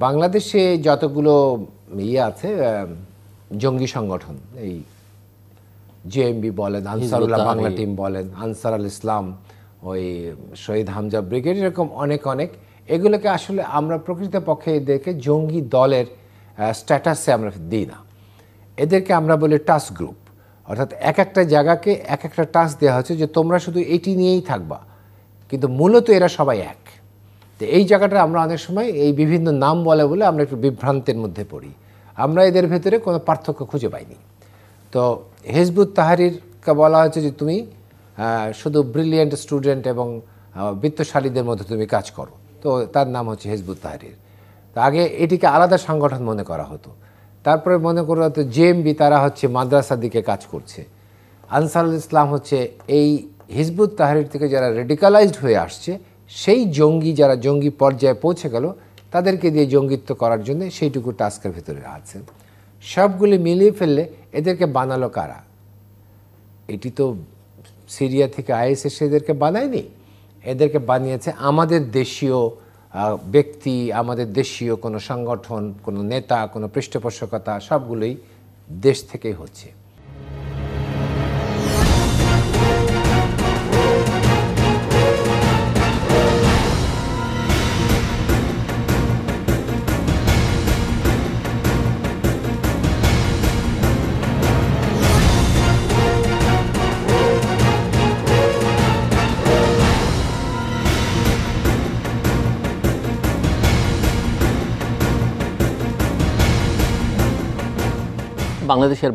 বাংলাদেশে যতগুলো আছে জঙ্গি সংগঠন, এই জেএমবি বলেন, আনসারুল্লাহ বাংলা টিম বলেন, আনসার আল ইসলাম, ওই শহীদ হামজা ব্রিগেড, এরকম অনেক অনেক, এগুলোকে আসলে আমরা প্রকৃতপক্ষে এদেরকে জঙ্গি দলের স্ট্যাটাসে আমরা দিই না। এদেরকে আমরা বলি টাস্ক গ্রুপ, অর্থাৎ এক একটা জায়গাকে এক একটা টাস্ক দেওয়া হচ্ছে যে তোমরা শুধু এটি নিয়েই থাকবা, কিন্তু মূলত এরা সবাই এক। তো এই জায়গাটা আমরা অনেক সময় এই বিভিন্ন নাম বলে বলে আমরা একটু বিভ্রান্তের মধ্যে পড়ি। আমরা এদের ভেতরে কোনো পার্থক্য খুঁজে পাইনি। তো হিজবুত তাহরিরকে বলা হয়েছে যে তুমি শুধু ব্রিলিয়েন্ট স্টুডেন্ট এবং বিত্তশালীদের মধ্যে তুমি কাজ করো, তো তার নাম হচ্ছে হিজবুত তাহরির। তো আগে এটিকে আলাদা সংগঠন মনে করা হতো, তারপরে মনে করা হতো জেএমবি, তারা হচ্ছে মাদ্রাসার দিকে কাজ করছে। আনসারুল ইসলাম হচ্ছে এই হিজবুত তাহরির থেকে যারা রেডিকালাইজড হয়ে আসছে, সেই জঙ্গি, যারা জঙ্গি পর্যায়ে পৌঁছে গেল, তাদেরকে দিয়ে জঙ্গিত্ব করার জন্য সেইটুকু টাস্কের ভেতরে আছে। সবগুলি মিলিয়ে ফেললে এদেরকে বানালো কারা? এটি তো সিরিয়া থেকে আইএস এসে এদেরকে বানায়নি, এদেরকে বানিয়েছে আমাদের দেশীয় ব্যক্তি, আমাদের দেশীয় কোনো সংগঠন, কোনো নেতা, কোনো পৃষ্ঠপোষকতা, সবগুলোই দেশ থেকেই হচ্ছে।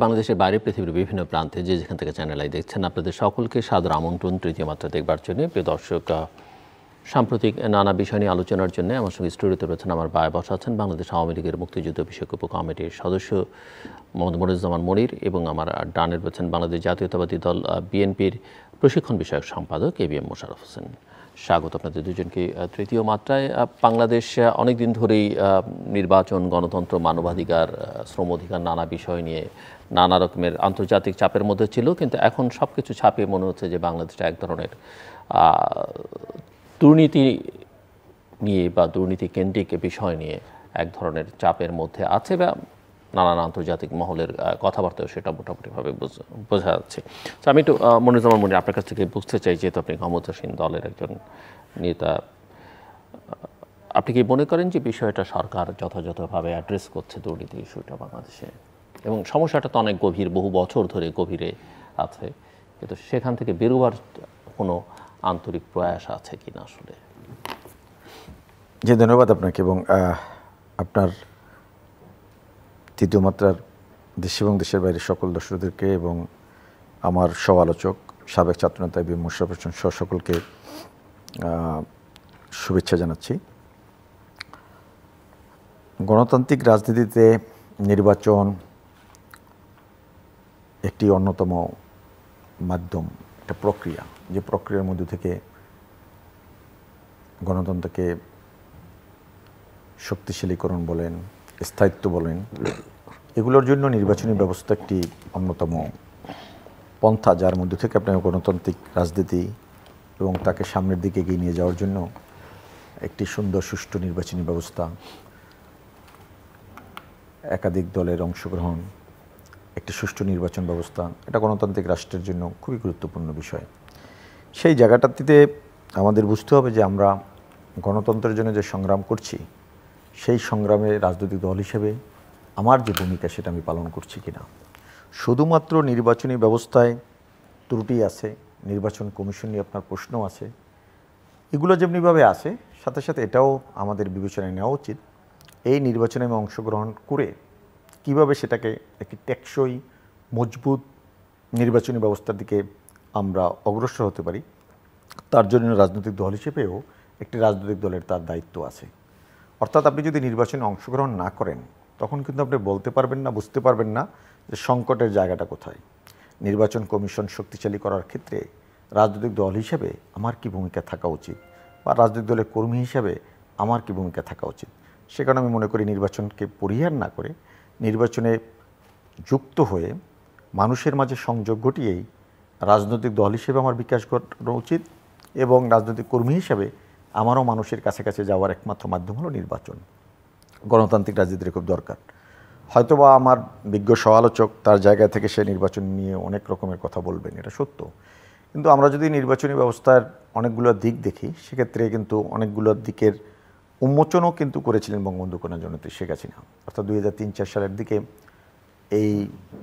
বাংলাদেশের বাইরে পৃথিবীর বিভিন্ন প্রান্তে যে যেখান থেকে চ্যানেল আই দেখছেন, আপনাদের সকলকে সাদর আমন্ত্রণ তৃতীয় মাত্রা দেখবার জন্য। প্রিয় দর্শক, সাম্প্রতিক নানা বিষয় নিয়ে আলোচনার জন্য আমার সঙ্গে স্টুডিওতে রয়েছেন, আমার বায়ে বসা আছেন বাংলাদেশ আওয়ামী লীগের মুক্তিযুদ্ধ বিষয়ক উপকমিটির সদস্য মোহাম্মদ মনিরুজ্জামান মনির, এবং আমার ডানে রয়েছেন বাংলাদেশ জাতীয়তাবাদী দল বিএনপির প্রশিক্ষণ বিষয়ক সম্পাদক এবিএম মোশাররফ হোসেন। স্বাগত আপনাদের দুজনকে তৃতীয় মাত্রায়। বাংলাদেশ অনেক দিন ধরেই নির্বাচন, গণতন্ত্র, মানবাধিকার, শ্রম অধিকার নানা বিষয় নিয়ে নানা রকমের আন্তর্জাতিক চাপের মধ্যে ছিল, কিন্তু এখন সব কিছু ছাপিয়ে মনে হচ্ছে যে বাংলাদেশটা এক ধরনের দুর্নীতি নিয়ে বা দুর্নীতি কেন্দ্রিক বিষয় নিয়ে এক ধরনের চাপের মধ্যে আছে, বা নানান আন্তর্জাতিক মহলের কথাবার্তাও সেটা মোটামুটিভাবে বোঝা যাচ্ছে। তো আমি একটু মনিরুজ্জামান মনির, আপনার কাছ থেকে বুঝতে চাই, যেহেতু আপনি ক্ষমতাসীন দলের একজন নেতা, আপনি কি মনে করেন যে বিষয়টা সরকার যথাযথভাবে অ্যাড্রেস করছে দুর্নীতি ইস্যুটা বাংলাদেশে? এবং সমস্যাটা তো অনেক গভীর, বহু বছর ধরে গভীরে আছে, কিন্তু সেখান থেকে বেরোবার কোনো আন্তরিক প্রয়াস আছে কি না আসলে? জি, ধন্যবাদ আপনাকে এবং আপনার তৃতীয় মাত্রার দেশ এবং দেশের বাইরের সকল দর্শকদেরকে এবং আমার সহ আলোচক সাবেক ছাত্রনেতা এবিএম মোশাররফ হোসেন সহ সকলকে শুভেচ্ছা জানাচ্ছি। গণতান্ত্রিক রাজনীতিতে নির্বাচন একটি অন্যতম মাধ্যম, একটা প্রক্রিয়া, যে প্রক্রিয়ার মধ্যে থেকে গণতন্ত্রকে শক্তিশালীকরণ বলেন, স্থায়িত্ব বলেন, এগুলোর জন্য নির্বাচনী ব্যবস্থা একটি অন্যতম পন্থা, যার মধ্যে থেকে আপনার গণতান্ত্রিক রাজনীতি এবং তাকে সামনের দিকে এগিয়ে নিয়ে যাওয়ার জন্য একটি সুন্দর সুষ্ঠু নির্বাচনী ব্যবস্থা, একাধিক দলের অংশগ্রহণ, একটি সুষ্ঠু নির্বাচন ব্যবস্থা, এটা গণতান্ত্রিক রাষ্ট্রের জন্য খুবই গুরুত্বপূর্ণ বিষয়। সেই জায়গাটাতে আমাদের বুঝতে হবে যে আমরা গণতন্ত্রের জন্য যে সংগ্রাম করছি, সেই সংগ্রামে রাজনৈতিক দল হিসেবে আমার যে ভূমিকা সেটা আমি পালন করছি কিনা। শুধুমাত্র নির্বাচনী ব্যবস্থায় ত্রুটি আছে, নির্বাচন কমিশন নিয়ে আপনার প্রশ্ন আছে, এগুলো যেমনিভাবে আছে, সাথে সাথে এটাও আমাদের বিবেচনায় নেওয়া উচিত। এই নির্বাচনে আমি অংশগ্রহণ করে কিভাবে সেটাকে একটি টেকসই মজবুত নির্বাচনী ব্যবস্থার দিকে আমরা অগ্রসর হতে পারি, তার জন্য রাজনৈতিক দল হিসেবেও একটি রাজনৈতিক দলের তার দায়িত্ব আছে। অর্থাৎ আপনি যদি নির্বাচনে অংশগ্রহণ না করেন, তখন কিন্তু আপনি বলতে পারবেন না, বুঝতে পারবেন না যে সংকটের জায়গাটা কোথায়। নির্বাচন কমিশন শক্তিশালী করার ক্ষেত্রে রাজনৈতিক দল হিসেবে আমার কি ভূমিকা থাকা উচিত, বা রাজনৈতিক দলের কর্মী হিসেবে আমার কি ভূমিকা থাকা উচিত। সে কারণে আমি মনে করি নির্বাচনকে পরিহার না করে নির্বাচনে যুক্ত হয়ে মানুষের মাঝে সংযোগ ঘটিয়েই রাজনৈতিক দল হিসেবে আমার বিকাশ ঘটানো উচিত, এবং রাজনৈতিক কর্মী হিসেবে আমারও মানুষের কাছে কাছে যাওয়ার একমাত্র মাধ্যম হলো নির্বাচন। গণতান্ত্রিক রাজনীতির খুব দরকার। হয়তোবা আমার বিজ্ঞ সমালোচক তার জায়গা থেকে সে নির্বাচন নিয়ে অনেক রকমের কথা বলবেন, এটা সত্য। কিন্তু আমরা যদি নির্বাচনী ব্যবস্থার অনেকগুলো দিক দেখি, সেক্ষেত্রে কিন্তু অনেকগুলো দিকের উন্মোচনও কিন্তু করেছিলেন বঙ্গবন্ধু কন্যা জননেত্রী শেখ হাসিনা। অর্থাৎ 2003-04 সালের দিকে এই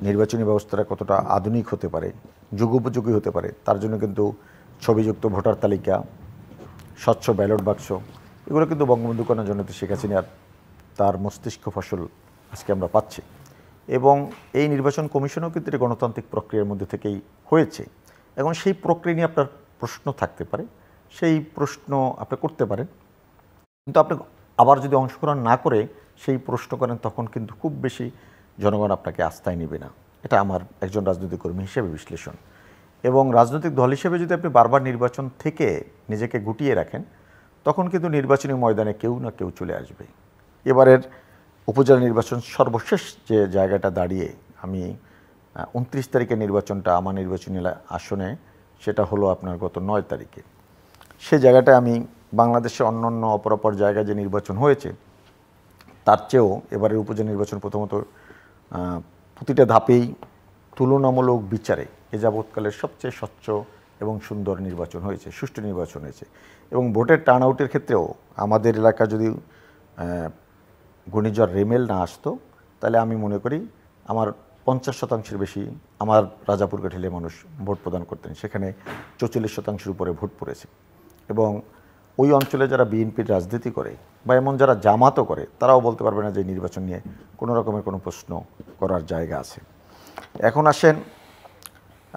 নির্বাচনী ব্যবস্থাটা কতটা আধুনিক হতে পারে, যুগোপযোগী হতে পারে, তার জন্য কিন্তু ছবিযুক্ত ভোটার তালিকা, স্বচ্ছ ব্যালট বাক্স, এগুলো কিন্তু বঙ্গবন্ধু কন্যা জননেত্রী শেখ হাসিনার তার মস্তিষ্ক ফসল আজকে আমরা পাচ্ছি। এবং এই নির্বাচন কমিশনও কিন্তু এটা গণতান্ত্রিক প্রক্রিয়ার মধ্যে থেকেই হয়েছে। এখন সেই প্রক্রিয়া নিয়ে আপনার প্রশ্ন থাকতে পারে, সেই প্রশ্ন আপনি করতে পারেন, কিন্তু আপনি আবার যদি অংশগ্রহণ না করে সেই প্রশ্ন করেন, তখন কিন্তু খুব বেশি জনগণ আপনাকে আস্থায় নেবে না। এটা আমার একজন রাজনৈতিক কর্মী হিসেবে বিশ্লেষণ। এবং রাজনৈতিক দল হিসেবে যদি আপনি বারবার নির্বাচন থেকে নিজেকে গুটিয়ে রাখেন, তখন কিন্তু নির্বাচনী ময়দানে কেউ না কেউ চলে আসবে। এবারের উপজেলা নির্বাচন সর্বশেষ যে জায়গাটা দাঁড়িয়ে, আমি 29 তারিখের নির্বাচনটা আমার নির্বাচনী আসনে, সেটা হলো আপনার গত 9 তারিখে। সে জায়গাটায় আমি বাংলাদেশে অন্যান্য অপরাপর জায়গায় যে নির্বাচন হয়েছে তার চেয়েও এবারের উপজেলা নির্বাচন প্রথমত প্রতিটা ধাপেই তুলনামূলক বিচারে এ যাবৎকালের সবচেয়ে স্বচ্ছ এবং সুন্দর নির্বাচন হয়েছে, সুষ্ঠু নির্বাচন হয়েছে। এবং ভোটের টার্ন আউটের ক্ষেত্রেও আমাদের এলাকা যদি ঘূর্ণিঝড় রেমেল না আসতো, তাহলে আমি মনে করি আমার 50% বেশি আমার রাজাপুর কাঠিলে মানুষ ভোট প্রদান করতেন। সেখানে 44% উপরে ভোট পড়েছে। এবং ওই অঞ্চলে যারা বিএনপির রাজনীতি করে বা এমন যারা জামাতও করে, তারাও বলতে পারবে না যে নির্বাচন নিয়ে কোনো রকমের কোনো প্রশ্ন করার জায়গা আছে। এখন আসেন,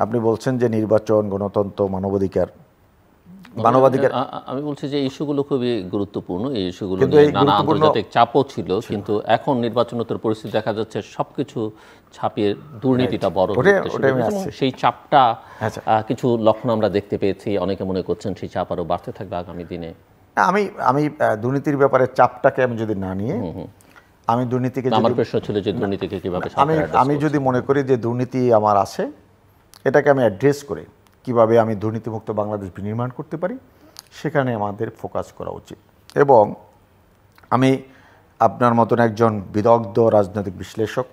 আপনি বলছেন যে নির্বাচন, গণতন্ত্র, মানবাধিকার। আমি বলছি যে ইস্যুগুলো খুবই গুরুত্বপূর্ণ। এই ইস্যুগুলো কিন্তু নিয়ে এই নানা গুরুত্বপূর্ণ আন্তর্জাতিক চাপও ছিল, কিন্তু এখন নির্বাচনোত্তর পরিস্থিতি দেখা যাচ্ছে সবকিছু ছাপিয়ে দুর্নীতিটা বড় হতে শুরু করেছে এবং সেই চাপটা কিছু লক্ষণ আমরা দেখতে পেয়েছি। অনেকে মনে করছেন সেই চাপ আরও বাড়তে থাকবে আগামী দিনে। আমি দুর্নীতির ব্যাপারে চাপটাকে আমি যদি না নিয়ে, আমি দুর্নীতিকে, আমার প্রশ্ন ছিল যে দুর্নীতিকে কিভাবে আমি যদি মনে করি যে দুর্নীতি আমার আছে, এটাকে আমি অ্যাড্রেস করে কিভাবে আমি দুর্নীতিমুক্ত বাংলাদেশ বিনির্মাণ করতে পারি, সেখানে আমাদের ফোকাস করা উচিত। এবং আমি আপনার মতন একজন বিদগ্ধ রাজনৈতিক বিশ্লেষক,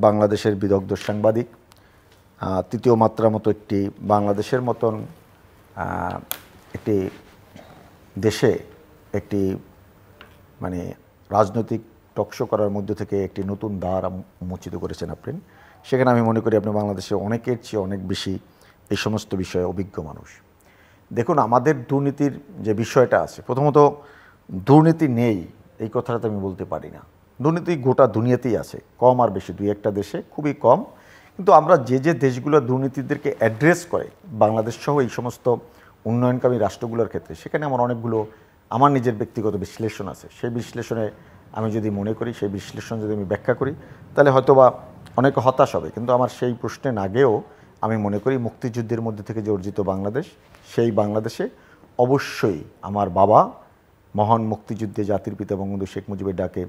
বাংলাদেশের বিদগ্ধ সাংবাদিক, তৃতীয় মাত্রার মতো একটি বাংলাদেশের মতন একটি দেশে একটি মানে রাজনৈতিক টকশো করার মধ্যে থেকে একটি নতুন দ্বার উন্মোচিত করেছেন আপনি। সেখানে আমি মনে করি আপনি বাংলাদেশে অনেকের চেয়ে অনেক বেশি এই সমস্ত বিষয়ে অভিজ্ঞ মানুষ। দেখুন, আমাদের দুর্নীতির যে বিষয়টা আছে, প্রথমত দুর্নীতি নেই এই কথাটা তো আমি বলতে পারি না। দুর্নীতি গোটা দুনিয়াতেই আছে, কম আর বেশি, দুই একটা দেশে খুবই কম। কিন্তু আমরা যে দেশগুলো দুর্নীতিদেরকে অ্যাড্রেস করে, বাংলাদেশ সহ এই সমস্ত উন্নয়নকামী রাষ্ট্রগুলোর ক্ষেত্রে, সেখানে আমার অনেকগুলো আমার নিজের ব্যক্তিগত বিশ্লেষণ আছে। সেই বিশ্লেষণে আমি যদি মনে করি, সেই বিশ্লেষণ যদি আমি ব্যাখ্যা করি, তাহলে হয়তোবা অনেকে হতাশ হবে। কিন্তু আমার সেই প্রশ্নে না গিয়েও আমি মনে করি মুক্তিযুদ্ধের মধ্যে থেকে যে অর্জিত বাংলাদেশ, সেই বাংলাদেশে অবশ্যই আমার বাবা মহান মুক্তিযুদ্ধে জাতির পিতা বঙ্গবন্ধু শেখ মুজিবের ডাকে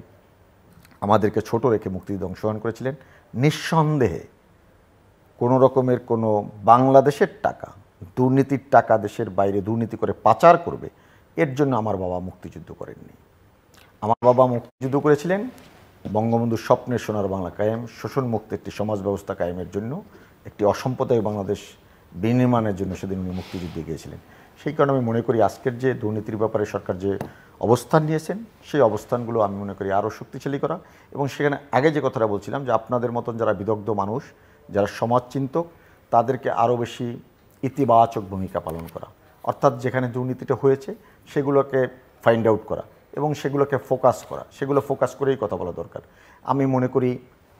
আমাদেরকে ছোট রেখে মুক্তিযুদ্ধে অংশগ্রহণ করেছিলেন। নিঃসন্দেহে কোনো রকমের কোনো বাংলাদেশের টাকা, দুর্নীতির টাকা দেশের বাইরে দুর্নীতি করে পাচার করবে, এর জন্য আমার বাবা মুক্তিযুদ্ধ করেননি। আমার বাবা মুক্তিযুদ্ধ করেছিলেন বঙ্গবন্ধুর স্বপ্নের সোনার বাংলা কায়েম, শোষণ মুক্ত একটি সমাজ ব্যবস্থা কায়েমের জন্য, একটি অসাম্প্রদায়িক বাংলাদেশ বিনির্মাণের জন্য সেদিন উনি মুক্তিযুদ্ধে গিয়েছিলেন। সেই কারণে আমি মনে করি আজকের যে দুর্নীতির ব্যাপারে সরকার যে অবস্থান নিয়েছেন, সেই অবস্থানগুলো আমি মনে করি আরও শক্তিশালী করা। এবং সেখানে আগে যে কথাটা বলছিলাম যে আপনাদের মতন যারা বিদগ্ধ মানুষ, যারা সমাজচিন্তক, তাদেরকে আরও বেশি ইতিবাচক ভূমিকা পালন করা। অর্থাৎ যেখানে দুর্নীতিটা হয়েছে সেগুলোকে ফাইন্ড আউট করা এবং সেগুলোকে ফোকাস করা, সেগুলো ফোকাস করেই কথা বলা দরকার। আমি মনে করি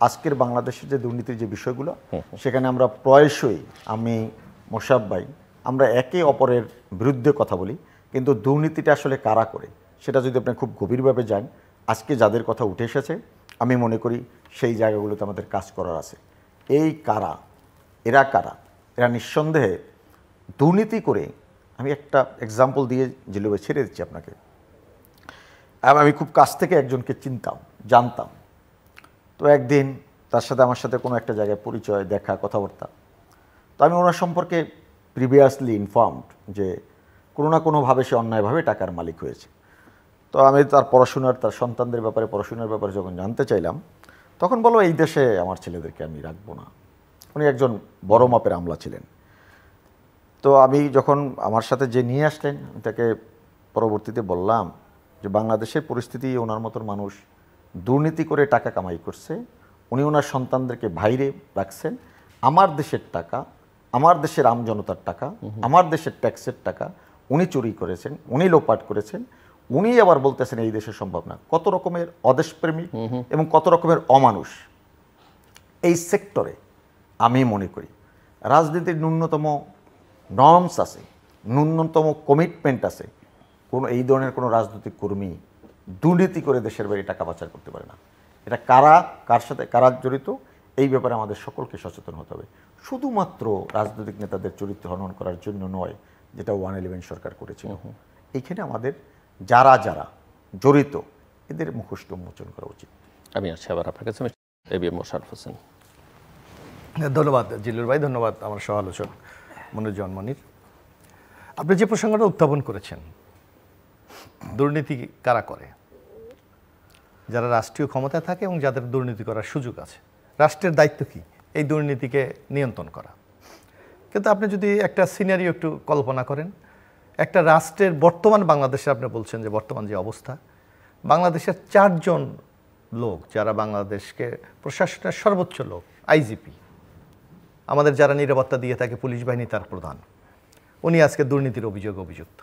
আজকের বাংলাদেশের যে দুর্নীতির যে বিষয়গুলো, সেখানে আমরা প্রায়শই, আমি মোশাররফ ভাই, আমরা একে অপরের বিরুদ্ধে কথা বলি, কিন্তু দুর্নীতিটা আসলে কারা করে সেটা যদি আপনি খুব গভীরভাবে যান, আজকে যাদের কথা উঠে এসেছে, আমি মনে করি সেই জায়গাগুলোতে আমাদের কাজ করার আছে। এই কারা, এরা কারা? এরা নিঃসন্দেহে দুর্নীতি করে, আমি একটা এক্সাম্পল দিয়ে যেভাবে ছেড়ে দিচ্ছি আপনাকে। আমি খুব কাছ থেকে একজনকে চিনতাম, জানতাম। তো একদিন তার সাথে আমার সাথে কোনো একটা জায়গায় পরিচয়, দেখা, কথাবার্তা। তো আমি ওনার সম্পর্কে প্রিভিয়াসলি ইনফর্মড যে কোনো না কোনোভাবে সে অন্যায়ভাবে টাকার মালিক হয়েছে। তো আমি তার পড়াশোনার, তার সন্তানদের ব্যাপারে, পড়াশোনার ব্যাপারে যখন জানতে চাইলাম, তখন বলো এই দেশে আমার ছেলেদেরকে আমি রাখবো না। উনি একজন বড় মাপের আমলা ছিলেন। তো আমি যখন আমার সাথে যে নিয়ে আসলেন, আমি তাকে পরবর্তীতে বললাম যে বাংলাদেশের পরিস্থিতি, ওনার মতন মানুষ দুর্নীতি করে টাকা কামাই করছে, উনি ওনার সন্তানদেরকে বাইরে রাখছেন, আমার দেশের টাকা, আমার দেশের আমজনতার টাকা, আমার দেশের ট্যাক্সের টাকা উনি চুরি করেছেন, উনি লোপাট করেছেন, উনি আবার বলতেছেন এই দেশে সম্ভব না। কত রকমের অদেশপ্রেমিক এবং কত রকমের অমানুষ এই সেক্টরে। আমি মনে করি রাজনীতির ন্যূনতম নর্মস আছে, ন্যূনতম কমিটমেন্ট আছে। এই ধরনের কোনো রাজনৈতিক কর্মী দুর্নীতি করে দেশের বাইরে টাকা পাচার করতে পারে না। এটা কারা, কার সাথে কারা জড়িত, এই ব্যাপারে আমাদের সকলকে সচেতন হতে হবে। শুধুমাত্র রাজনৈতিক নেতাদের চরিত্র হনন করার জন্য নয়, যেটা 111 সরকার করেছিল। এইখানে আমাদের যারা যারা জড়িত এদের মুখোশ উন্মোচন করা উচিত। আমি আছি আবার আপনার কাছে এবিএম মোশাররফ হোসেন। ধন্যবাদ জিল্লুর ভাই, ধন্যবাদ আমার সহ আলোচক মনিরুজ্জামান মনির। আপনি যে প্রসঙ্গটা উত্থাপন করেছেন, দুর্নীতি কারা করে? যারা রাষ্ট্রীয় ক্ষমতায় থাকে এবং যাদের দুর্নীতি করার সুযোগ আছে। রাষ্ট্রের দায়িত্ব কি? এই দুর্নীতিকে নিয়ন্ত্রণ করা। কিন্তু আপনি যদি একটা সিনারিও একটু কল্পনা করেন, একটা রাষ্ট্রের বর্তমান বাংলাদেশে, আপনি বলছেন যে বর্তমান যে অবস্থা, বাংলাদেশের 4 জন লোক যারা বাংলাদেশকে প্রশাসনের সর্বোচ্চ লোক, আইজিপি, আমাদের যারা নিরাপত্তা দিয়ে থাকে পুলিশ বাহিনী তার প্রধান, উনি আজকে দুর্নীতির অভিযুক্ত।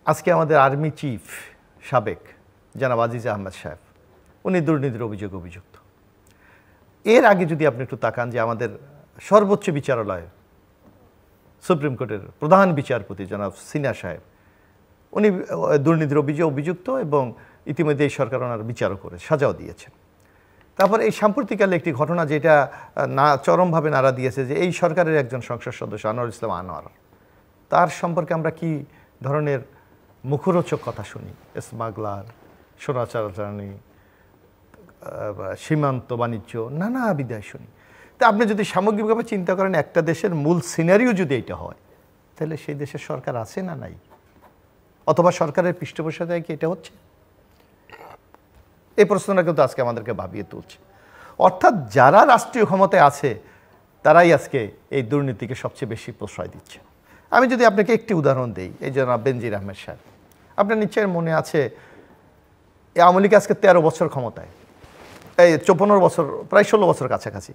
আজকে আমাদের আর্মি চিফ সাবেক জনাব আজিজ আহমেদ সাহেব, উনি দুর্নীতির অভিযুক্ত। এর আগে যদি আপনি একটু তাকান যে আমাদের সর্বোচ্চ বিচারালয়, সুপ্রিম কোর্টের প্রধান বিচারপতি জনাব সিনহা সাহেব, উনি দুর্নীতির অভিযুক্ত এবং ইতিমধ্যে এই সরকার ওনার বিচারও করে সাজাও দিয়েছেন। তারপর এই সাম্প্রতিককালে একটি ঘটনা যেটা চরমভাবে নাড়া দিয়েছে, যে এই সরকারের একজন সংসদ সদস্য আনোয়ার ইসলাম আনোয়ার, তার সম্পর্কে আমরা কি ধরনের মুখরোচক কথা শুনি, স্মাগলার, সোনা চালানি, সীমান্ত বাণিজ্য, নানা বিধায় শুনি। তা আপনি যদি সামগ্রিকভাবে চিন্তা করেন, একটা দেশের মূল সিনারিও যদি এটা হয়, তাহলে সেই দেশের সরকার আছে না নাই? অথবা সরকারের পৃষ্ঠপোষকতায় কি এটা হচ্ছে? এই প্রশ্নটা কিন্তু আজকে আমাদেরকে ভাবিয়ে তুলছে। অর্থাৎ যারা রাষ্ট্রীয় ক্ষমতায় আছে তারাই আজকে এই দুর্নীতিকে সবচেয়ে বেশি প্রশ্রয় দিচ্ছে। আমি যদি আপনাকে একটি উদাহরণ দিই, এই জনাব বেনজির আহমেদ সাহেব, আপনার নিশ্চয়ই মনে আছে আওয়ামী লীগ আজকে 13 বছর ক্ষমতায়, এই 54 বছর, প্রায় 16 বছর কাছাকাছি।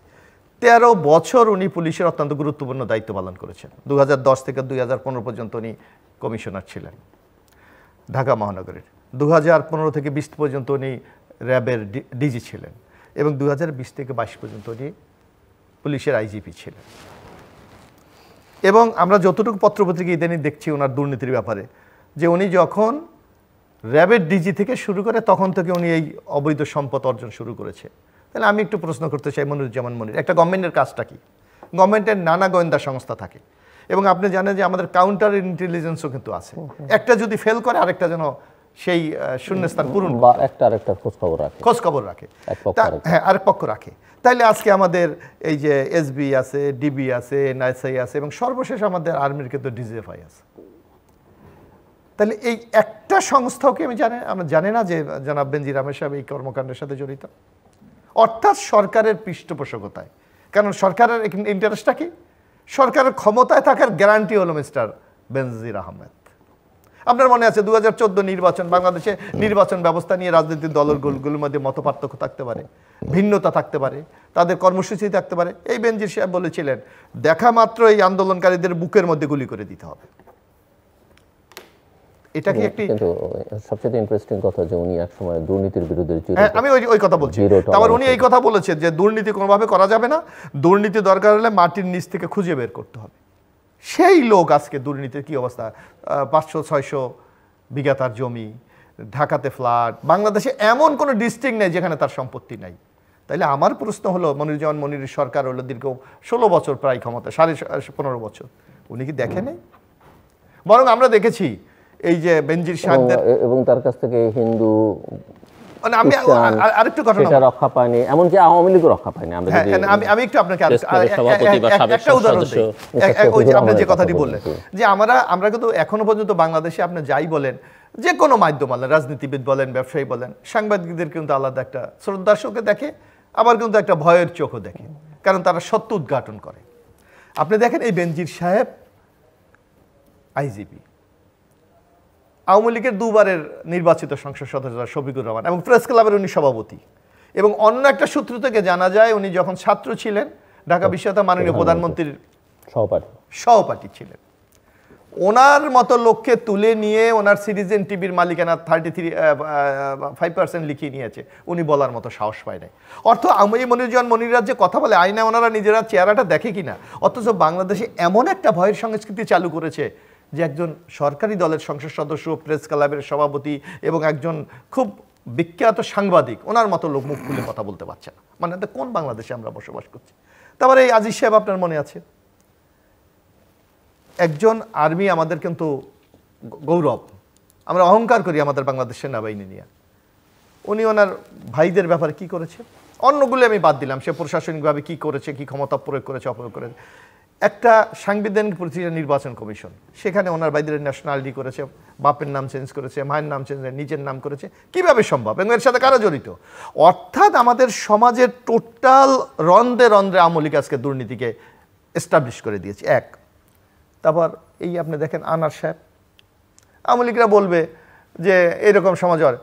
13 বছর উনি পুলিশের অত্যন্ত গুরুত্বপূর্ণ দায়িত্ব পালন করেছেন। 2010 থেকে 2015 পর্যন্ত উনি কমিশনার ছিলেন ঢাকা মহানগরের। 2015 থেকে 20 পর্যন্ত উনি র্যাবের ডিজি ছিলেন এবং 2020 থেকে 22 পর্যন্ত উনি পুলিশের আইজিপি ছিলেন। এবং আমরা যতটুকু পত্রপত্রিকা ইদানিং দেখছি ওনার দুর্নীতির ব্যাপারে, যে উনি যখন র্যাবের ডিজি থেকে শুরু করে তখন থেকে উনি এই অবৈধ সম্পদ অর্জন শুরু করেছে। তাহলে আমি একটু প্রশ্ন করতে চাই মনিরুজ্জামান মনির, একটা গভর্নমেন্টের কাজটা কি? গভর্নমেন্টের নানা গোয়েন্দা সংস্থা থাকে এবং আপনি জানেন যে আমাদের কাউন্টার ইন্টেলিজেন্সও কিন্তু আছে। একটা যদি ফেল করে আরেকটা যেন সেই শূন্যস্থান পূরণ বা একটা আরেকটা খোঁজ খবর রাখে, হ্যাঁ, আরেক পক্ষ রাখে। তাইলে আজকে আমাদের এই যে এসবি আছে, ডিবি আছে, এনআইএসআই আছে এবং সর্বশেষ আমাদের আর্মির কিন্তু ডিজিএফআই আছে। তাহলে এই একটা সংস্থাও কি আমরা জানি না যে জনাব বেনজির আহমেদ সাহেব এই কর্মকাণ্ডের সাথে জড়িত? অর্থাৎ সরকারের পৃষ্ঠপোষকতায়। কারণ সরকারের ইন্টারেস্টটা কি? সরকারের ক্ষমতায় থাকার গ্যারান্টি হলো মিস্টার বেনজির আহমেদ। আপনার মনে আছে 2014 নির্বাচন, বাংলাদেশে নির্বাচন ব্যবস্থা নিয়ে রাজনৈতিক দলগুলোর মধ্যে মতপার্থক্য থাকতে পারে, ভিন্নতা থাকতে পারে, তাদের কর্মসূচি থাকতে পারে। এই বেনজির সাহেব বলেছিলেন দেখা মাত্র এই আন্দোলনকারীদের বুকের মধ্যে গুলি করে দিতে হবে। এটা কি একটি, কিন্তু সবচেয়ে ইন্টারেস্টিং কথা যে উনি একসময় দুর্নীতির বিরুদ্ধে, আমি ওই কথা বলছি। তারপর উনি এই কথা বলেছেন যে দুর্নীতি কোনোভাবে করা যাবে না, দুর্নীতি দরকার হলে মাটির নিচ থেকে খুঁজে বের করতে হবে। সেই লোক আজকে দুর্নীতির কি অবস্থা, 500-600 বিঘা তার জমি, ঢাকাতে ফ্ল্যাট, বাংলাদেশে এমন কোনো ডিস্ট্রিক্ট নেই যেখানে তার সম্পত্তি নাই। তাইলে আমার প্রশ্ন হলো, মনিরুজ্জামান মনিরের সরকার হলো দীর্ঘ 16 বছর প্রায় ক্ষমতা, 15.5 বছর, উনি কি দেখে নেই? বরং আমরা দেখেছি এই যে বেনজির সাহেবদের, এবং তার কাছ থেকে হিন্দু মানে আমি আরেকটু ঘটনা সেটা রক্ষা পায়নি, এমনকি আওয়ামী লীগও রক্ষা পায়নি। আমরা হ্যাঁ, যদি আমি একটু আপনাকে সভাপতি বা সাবেক একটা উদাহরণ সদস্য দিই। ওই যে আপনি যে কথাটি বললেন যে আমরা কিন্তু এখনো পর্যন্ত বাংলাদেশে আপনি যাই বলেন, যে কোনো মাধ্যম বলেন, রাজনীতিবিদ বলেন, ব্যবসায়ী বলেন, সাংবাদিকদের কিন্তু আলাদা একটা শ্রদ্ধার চোখে দেখে, আবার কিন্তু একটা ভয়ের চোখও দেখে, কারণ তারা সত্য উদ্ঘাটন করে। আপনি দেখেন এই বেনজির সাহেব আইজিপি, আওয়ামী লীগের দুবারের নির্বাচিত সংসদ সদস্য শফিকুর রহমান এবং প্রেস ক্লাবের উনি সভাপতি, এবং অন্য একটা সূত্র থেকে জানা যায় উনি যখন ছাত্র ছিলেন ঢাকা বিশ্ববিদ্যালয়ের মাননীয় প্রধানমন্ত্রীর সহপাঠী ছিলেন। ওনার মতো লোককে তুলে নিয়ে ওনার সিটিজেন টিভির মালিকানা 35% লিখিয়ে নিয়েছে, উনি বলার মতো সাহস পায় নাই। অর্থ আমি মনিরুজ্জামান মনিরাজ যে কথা বলে আইনা ওনারা নিজেরা চেহারাটা দেখে কিনা, অথচ বাংলাদেশে এমন একটা ভয়ের সংস্কৃতি চালু করেছে যে একজন সরকারি দলের সংসদ সদস্য, প্রেস ক্লাবের সভাপতি এবং একজন খুব বিখ্যাত সাংবাদিক ওনার মতো লোক মুখ খুলে কথা বলতে পারছে না। মানে কোন বাংলাদেশে আমরা বসবাস করছি? তারপরে এই আজিজ সাহেব আপনার মনে আছে, একজন আর্মি আমাদের কিন্তু গৌরব, আমরা অহংকার করি আমাদের বাংলাদেশ সেনাবাহিনী নিয়ে। উনি ওনার ভাইদের ব্যাপারে কি করেছে, অন্যগুলো আমি বাদ দিলাম, সে প্রশাসনিকভাবে কি করেছে, কি ক্ষমতা প্রয়োগ করেছে, অপ্রয়োগ করেছে। একটা সাংবিধানিক প্রতিষ্ঠান নির্বাচন কমিশন, সেখানে ওনার ভাইদের ন্যাশনালিটি করেছে, বাপের নাম চেঞ্জ করেছে, মায়ের নাম চেঞ্জ করে নিজের নাম করেছে, কিভাবে সম্ভব এবং এর সাথে কারা জড়িত? অর্থাৎ আমাদের সমাজের টোটাল রন্ধ্রে রন্ধ্রে আওয়ামী লীগ আজকে দুর্নীতিকে এস্টাবলিশ করে দিয়েছে। এক, তারপর এই আপনি দেখেন আনার সাহেব, আওয়ামী লীগরা বলবে যে এইরকম সমাজ হয়।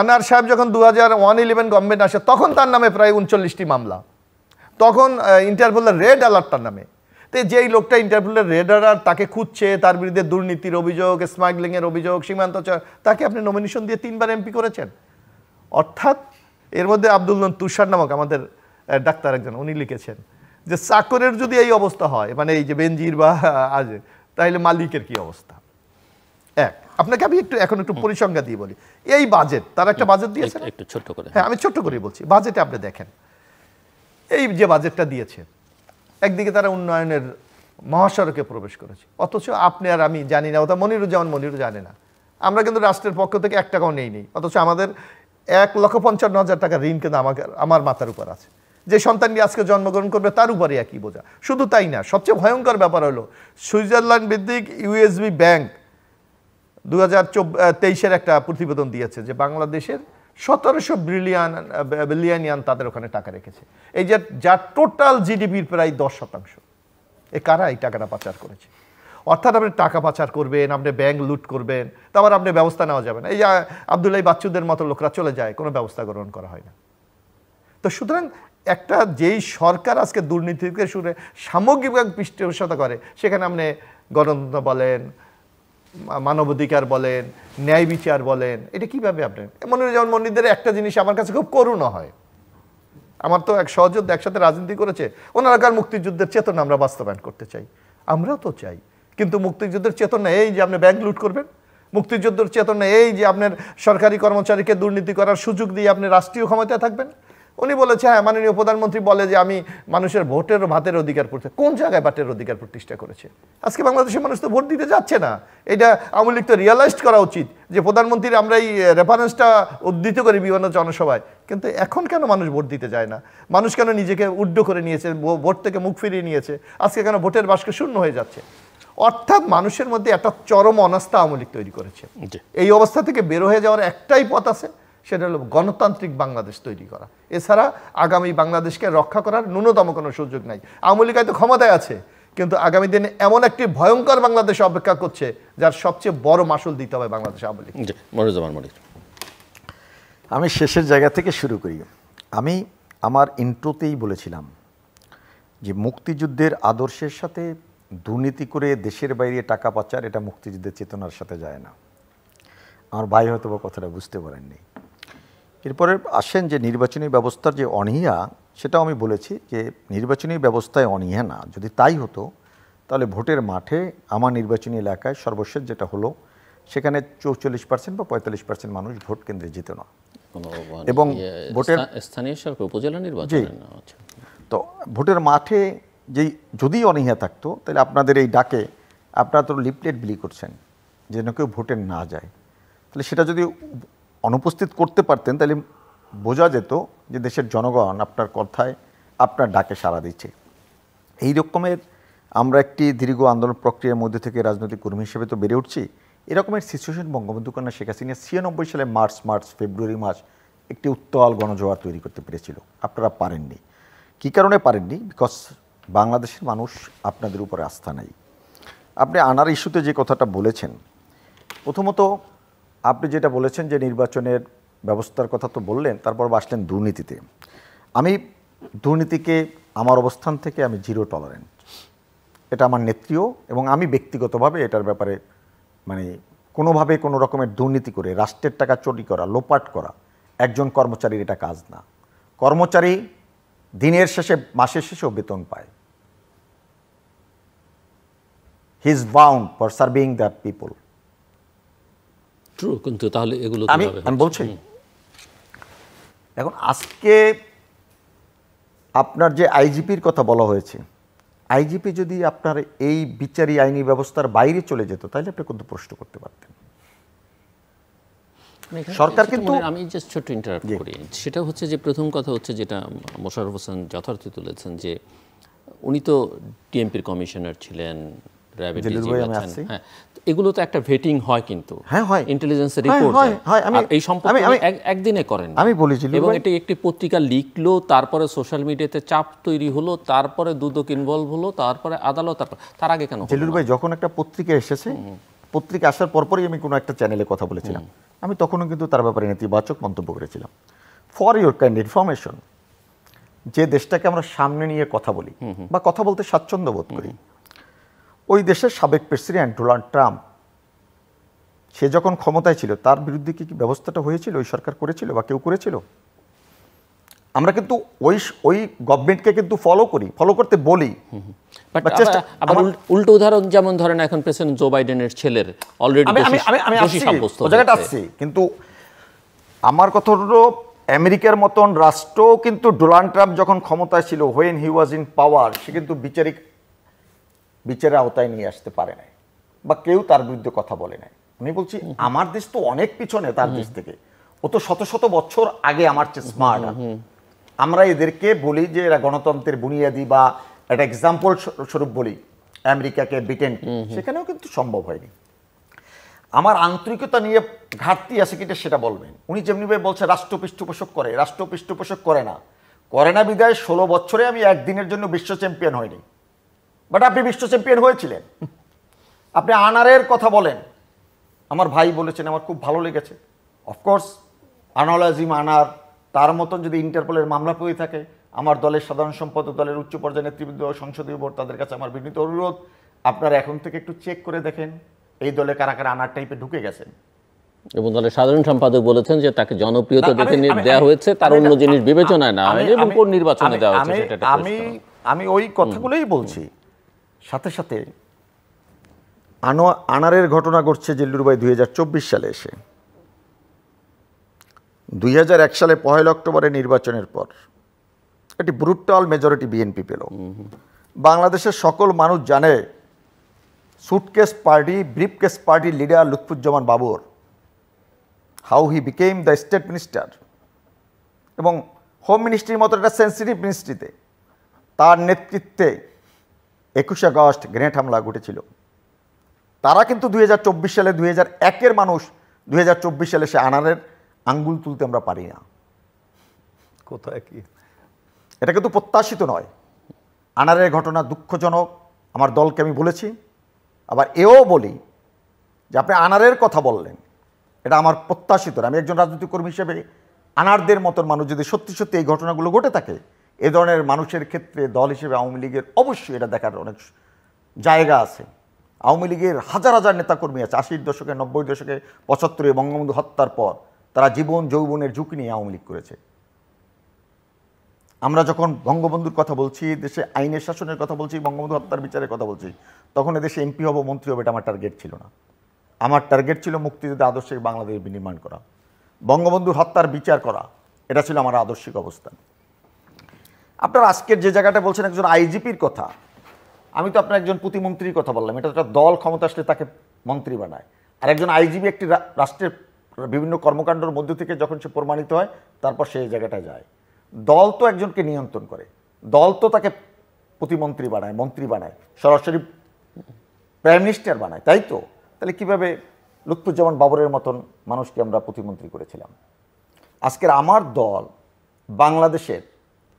আনার সাহেব যখন 2011 গভর্নমেন্ট আসে তখন তার নামে প্রায় 39টি মামলা, তখন ইন্টারপোলের রেড অ্যালার্ট তার নামে। তো যেই লোকটা ইন্টারপোলের রেড অ্যালার্ট তাকে খুঁজছে, তার বিরুদ্ধে দুর্নীতির অভিযোগ, স্মাগলিংয়ের অভিযোগ, সীমান্তচার, তাকে আপনি নমিনেশন দিয়ে 3বার এমপি করেছেন। অর্থাৎ এর মধ্যে আব্দুল তুষার নামক আমাদের ডাক্তার একজন, উনি লিখেছেন যে চাকরের যদি এই অবস্থা হয়, মানে এই যে বেনজির বা আজ, তাহলে মালিকের কি অবস্থা? এক, আপনাকে আমি এখন একটু পরিসংখ্যা দিয়ে বলি। এই বাজেট, তার একটা বাজেট দিয়েছে, একটু ছোট করে, হ্যাঁ আমি ছোট্ট করে বলছি। বাজেটে আপনি দেখেন এই যে বাজেটটা দিয়েছে, একদিকে তারা উন্নয়নের মহাসড়কে প্রবেশ করেছে, অথচ আপনি আর আমি জানি না, ওটা মনিরুজ্জামান জানে না। আমরা কিন্তু রাষ্ট্রের পক্ষ থেকে 1 টাকাও নেই, অথচ আমাদের 1,55,000 টাকা ঋণ কিন্তু আমার মাথার উপর আছে। যে সন্তানটি আজকে জন্মগ্রহণ করবে তার উপরে একই বোঝা। শুধু তাই না, সবচেয়ে ভয়ঙ্কর ব্যাপার হলো সুইজারল্যান্ড ভিত্তিক ইউএসবি ব্যাংক 2023-এর একটা প্রতিবেদন দিয়েছে যে বাংলাদেশের 1700 বিলিয়ন ইয়ান তাদের ওখানে টাকা রেখেছে, এই যে যার টোটাল জিডিপির প্রায় 10%। এ কারা এই টাকাটা পাচার করেছে? অর্থাৎ আপনি টাকা পাচার করবেন, আপনি ব্যাংক লুট করবেন, তারপর আপনি ব্যবস্থা নেওয়া যাবে না। এই যে আব্দুল্লাহ বাচ্চুদের মতো লোকরা চলে যায়, কোনো ব্যবস্থা গ্রহণ করা হয় না। তো সুতরাং একটা যেই সরকার আজকে দুর্নীতিকে শুরু সামগ্রিকভাবে পৃষ্ঠপোষকতা করে, সেখানে আপনি গণতন্ত্র বলেন, মানবাধিকার বলেন, ন্যায় বিচার বলেন, এটা কিভাবে আপনি মনিরুজ্জামান মনিরদের একটা জিনিস আমার কাছে খুব করুণ হয়। আমার তো এক সহযোদ্ধা একসাথে রাজনীতি করেছে, ওনারা কার মুক্তিযুদ্ধের চেতনা আমরা বাস্তবায়ন করতে চাই, আমরাও তো চাই, কিন্তু মুক্তিযুদ্ধের চেতনা এই যে আপনি ব্যাংক লুট করবেন, মুক্তিযুদ্ধের চেতনা এই যে আপনার সরকারি কর্মচারীকে দুর্নীতি করার সুযোগ দিয়ে আপনি রাষ্ট্রীয় ক্ষমতায় থাকবেন। উনি বলেছে হ্যাঁ, মাননীয় প্রধানমন্ত্রী বলে যে আমি মানুষের ভোটের ভাতের অধিকার কোন জায়গায় ভাতের অধিকার প্রতিষ্ঠা করেছে? আজকে বাংলাদেশের মানুষ তো ভোট দিতে যাচ্ছে না। এটা আওয়ামী লীগ তো রিয়ালাইজ করা উচিত যে প্রধানমন্ত্রীর আমরা এই রেফারেন্সটা উদ্ধৃত করি বিভিন্ন জনসভায়, কিন্তু এখন কেন মানুষ ভোট দিতে যায় না? মানুষ কেন নিজেকে উড্ড করে নিয়েছে, ভোট থেকে মুখ ফিরিয়ে নিয়েছে? আজকে কেন ভোটের বাক্স শূন্য হয়ে যাচ্ছে? অর্থাৎ মানুষের মধ্যে একটা চরম অনাস্থা আওয়ামী লীগ তৈরি করেছে। এই অবস্থা থেকে বের হয়ে যাওয়ার একটাই পথ আছে, সেটা হলো গণতান্ত্রিক বাংলাদেশ তৈরি করা। এছাড়া আগামী বাংলাদেশকে রক্ষা করার ন্যূনতম কোনো সুযোগ নাই। আওয়ামী লীগ হয়তো ক্ষমতায় আছে, কিন্তু আগামী দিনে এমন একটি ভয়ঙ্কর বাংলাদেশ অপেক্ষা করছে যার সবচেয়ে বড় মাসুল দিতে হবে বাংলাদেশ আওয়ামী লীগ। আমি শেষের জায়গা থেকে শুরু করি। আমি আমার ইন্ট্রোতেই বলেছিলাম যে মুক্তিযুদ্ধের আদর্শের সাথে দুর্নীতি করে দেশের বাইরে টাকা পাচার, এটা মুক্তিযুদ্ধের চেতনার সাথে যায় না। আমার ভাই হয়তো বা কথাটা বুঝতে পারেননি। এরপরে আসেন যে নির্বাচনী ব্যবস্থার যে অনীহা, সেটাও আমি বলেছি যে নির্বাচনী ব্যবস্থায় অনীহা না, যদি তাই হতো তাহলে ভোটের মাঠে আমার নির্বাচনী এলাকায় সর্বশেষ যেটা হলো, সেখানে 44% বা 45% মানুষ ভোট কেন্দ্রে যেত না। এবং ভোটের স্থানীয় সরকার উপজেলা নির্বাচন, তো ভোটের মাঠে যেই যদি অনীহা থাকতো, তাহলে আপনাদের এই ডাকে আপনারা তো লিফলেট বিলি করছেন যেন কেউ ভোটে না যায়, তাহলে সেটা যদি অনুপস্থিত করতে পারতেন, তাহলে বোঝা যেত যে দেশের জনগণ আপনার কথায় আপনার ডাকে সাড়া দিচ্ছে। এই রকমের আমরা একটি দীর্ঘ আন্দোলন প্রক্রিয়ার মধ্যে থেকে রাজনৈতিক কর্মী হিসেবে তো বেড়ে উঠছি। এরকমের সিচুয়েশন বঙ্গবন্ধু কন্যা শেখ হাসিনা 96 সালে ফেব্রুয়ারি মাস একটি উত্তাল গণজোয়ার তৈরি করতে পেরেছিল। আপনারা পারেননি। কী কারণে পারেননি? বিকজ বাংলাদেশের মানুষ আপনাদের উপরে আস্থা নাই। আপনি আনার ইস্যুতে যে কথাটা বলেছেন, প্রথমত আপনি যেটা বলেছেন যে নির্বাচনের ব্যবস্থার কথা তো বললেন, তারপর আসলেন দুর্নীতিতে। আমি দুর্নীতিকে আমার অবস্থান থেকে আমি জিরো টলারেন্স, এটা আমার নেত্রীও এবং আমি ব্যক্তিগতভাবে এটার ব্যাপারে মানে কোনোভাবে কোনো রকমের দুর্নীতি করে রাষ্ট্রের টাকা চুরি করা, লোপাট করা একজন কর্মচারীর এটা কাজ না। কর্মচারী দিনের শেষে, মাসের শেষেও বেতন পায়। He is bound for serving the people. True, কিন্তু তাহলে এগুলো আমি বলছি এখন আজকে আপনার যে আইজিপির কথা বলা হয়েছে, আইজিপি যদি আপনার এই বিচারি আইনি ব্যবস্থার বাইরে চলে যেত তাহলে আপনি কিন্তু প্রশ্ন করতে পারতেন। সরকার কিন্তু, আমি জাস্ট ছোট্ট ইন্টারাপ্ট করি, সেটা হচ্ছে যে প্রথম কথা হচ্ছে যেটা মোশাররফ হোসেন যথার্থ তুলেছেন যে উনি তো ডিএমপির কমিশনার ছিলেন, এগুলো তো একটা ভেটিং হয়, কিন্তু ইন্টেলিজেন্স রিপোর্ট এই সম্পর্কে একদিনে করেন। আমি বলেছি এবং এটি একটি পত্রিকা লিখলো, তারপরে সোশ্যাল মিডিয়াতে চাপ তৈরি হলো, তারপরে দুদক ইনভলভ হলো, তারপরে আদালত, তার আগে কেন? জলিল ভাই, যখন একটা পত্রিকা এসেছে, পত্রিকা আসার পরপরই আমি কোনো একটা চ্যানেলে কথা বলেছিলাম, আমি তখনও কিন্তু তার ব্যাপারে নেতিবাচক মন্তব্য করেছিলাম। ফর ইউর কাইন্ড ইনফরমেশন, যে দেশটাকে আমরা সামনে নিয়ে কথা বলি বা কথা বলতে স্বাচ্ছন্দ্য বোধ করি, ওই দেশের সাবেক প্রেসিডেন্ট ডোনাল্ড ট্রাম্প, সে যখন ক্ষমতায় ছিল তার বিরুদ্ধে কি ব্যবস্থাটা হয়েছিল, ওই সরকার করেছিল বা কেউ করেছিল? আমরা কিন্তু ওই গভর্নমেন্টকে কিন্তু ফলো করতে বলি। আবার উল্টো উদাহরণ, যেমন ধরেন এখন প্রেসিডেন্ট জো বাইডেনের ছেলের অলরেডি দোষী সাব্যস্ত হয়েছে। কিন্তু আমার কথা হলো, আমেরিকার মতন রাষ্ট্র কিন্তু ডোনাল্ড ট্রাম্প যখন ক্ষমতায় ছিল, হোয়েন হি ওয়াজ ইন পাওয়ার, সে কিন্তু বিচারের আওতায় নিয়ে আসতে পারে নাই বা কেউ তার বিরুদ্ধে কথা বলে নাই। আমি বলছি আমার দেশ তো অনেক পিছনে তার দেশ থেকে, ও তো শত শত বছর আগে আমার চেয়ে স্মার্ট। আমরা এদেরকে বলি যে এরা গণতন্ত্রের বুনিয়াদি বা একটা এক্সাম্পল স্বরূপ বলি আমেরিকাকে, ব্রিটেনকে, সেখানেও কিন্তু সম্ভব হয়নি। আমার আন্তরিকতা নিয়ে ঘাটতি আছে কিনা সেটা বলবেন। উনি যেমনিভাবে বলছে রাষ্ট্র পৃষ্ঠপোষক করে, রাষ্ট্র পৃষ্ঠপোষক করে না বিদায় 16 বছরে আমি একদিনের জন্য বিশ্ব চ্যাম্পিয়ন হয়নি, বাট আপনি বিশ্ব চ্যাম্পিয়ন হয়েছিলেন। আপনি আনারের কথা বলেন, আমার ভাই বলেছেন, আমার খুব ভালো লেগেছে। অফকোর্স আনোয়ার আজিম আনার, তার মতন যদি ইন্টারপোলের মামলা পেয়ে থাকে, আমার দলের সাধারণ সম্পাদক, দলের উচ্চ পর্যায়ের নেতৃবৃন্দ, সংসদীয় বোর্ড, তাদের কাছে আমার বিনীত অনুরোধ, আপনারা এখন থেকে একটু চেক করে দেখেন এই দলে কারা কারা আনার টাইপে ঢুকে গেছেন। এবং দলের সাধারণ সম্পাদক বলেছেন যে তাকে জনপ্রিয়তা দেখে দেওয়া হয়েছে, তার অন্য জিনিস বিবেচনায় না হয়নি এবং কোন নির্বাচনে দেওয়া হয়েছে সেটা। আমি ওই কথাগুলোই বলছি। সাথে সাথে আনারের ঘটনা ঘটছে জেল্লুর ভাই 2024 সালে এসে। 2001 সালে 1 অক্টোবরের নির্বাচনের পর একটি ব্রুটাল মেজরিটি বিএনপি পেল। বাংলাদেশের সকল মানুষ জানে suitcase party, briefcase party leader Lutfozzaman Babar, how he became the state minister, এবং হোম মিনিস্ট্রির মতো একটা সেন্সিটিভ মিনিস্ট্রিতে তার নেতৃত্বে 21 আগস্ট গ্রেনেড হামলা ঘটেছিল। তারা কিন্তু 2024 সালে, 2001-এর মানুষ 2024 সালে সে আনারের আঙ্গুল তুলতে আমরা পারি না। কোথায় কি এটা কিন্তু প্রত্যাশিত নয়। আনারের ঘটনা দুঃখজনক, আমার দলকে আমি বলেছি, আবার এও বলি যে আপনি আনারের কথা বললেন, এটা আমার প্রত্যাশিত। আমি একজন রাজনৈতিক কর্মী হিসেবে আনারদের মতন মানুষ যদি সত্যি সত্যি এই ঘটনাগুলো ঘটে থাকে, এ ধরনের মানুষের ক্ষেত্রে দল হিসেবে আওয়ামী লীগের অবশ্যই এটা দেখার অনেক জায়গা আছে। আওয়ামী লীগের হাজার হাজার নেতাকর্মী আছে, 80-র দশকে, 90-র দশকে, 75-এ বঙ্গবন্ধু হত্যার পর তারা জীবন যৌবনের ঝুঁকি নিয়ে আওয়ামী লীগ করেছে। আমরা যখন বঙ্গবন্ধুর কথা বলছি, দেশে আইনের শাসনের কথা বলছি, বঙ্গবন্ধু হত্যার বিচারের কথা বলছি, তখন এদেশে এমপি হব, মন্ত্রী হবে, এটা আমার টার্গেট ছিল না। আমার টার্গেট ছিল মুক্তিযুদ্ধে আদর্শিক বাংলাদেশ বিনির্মাণ করা, বঙ্গবন্ধুর হত্যার বিচার করা, এটা ছিল আমার আদর্শিক অবস্থান। আপনার আজকের যে জায়গাটা বলছেন একজন আইজিপির কথা, আমি তো আপনার একজন প্রতিমন্ত্রীর কথা বললাম। এটা একটা দল ক্ষমতা আসলে তাকে মন্ত্রী বানায়, আর একজন আইজিপি একটি রাষ্ট্রের বিভিন্ন কর্মকাণ্ডের মধ্য থেকে যখন সে প্রমাণিত হয়, তারপর সে এই জায়গাটায় যায়। দল তো একজনকে নিয়ন্ত্রণ করে, দল তো তাকে প্রতিমন্ত্রী বানায়, মন্ত্রী বানায়, সরাসরি প্রাইম মিনিস্টার বানায়, তাই তো? তাহলে কীভাবে লুৎফুজ্জামান বাবরের মতন মানুষকে আমরা প্রতিমন্ত্রী করেছিলাম? আজকের আমার দল বাংলাদেশের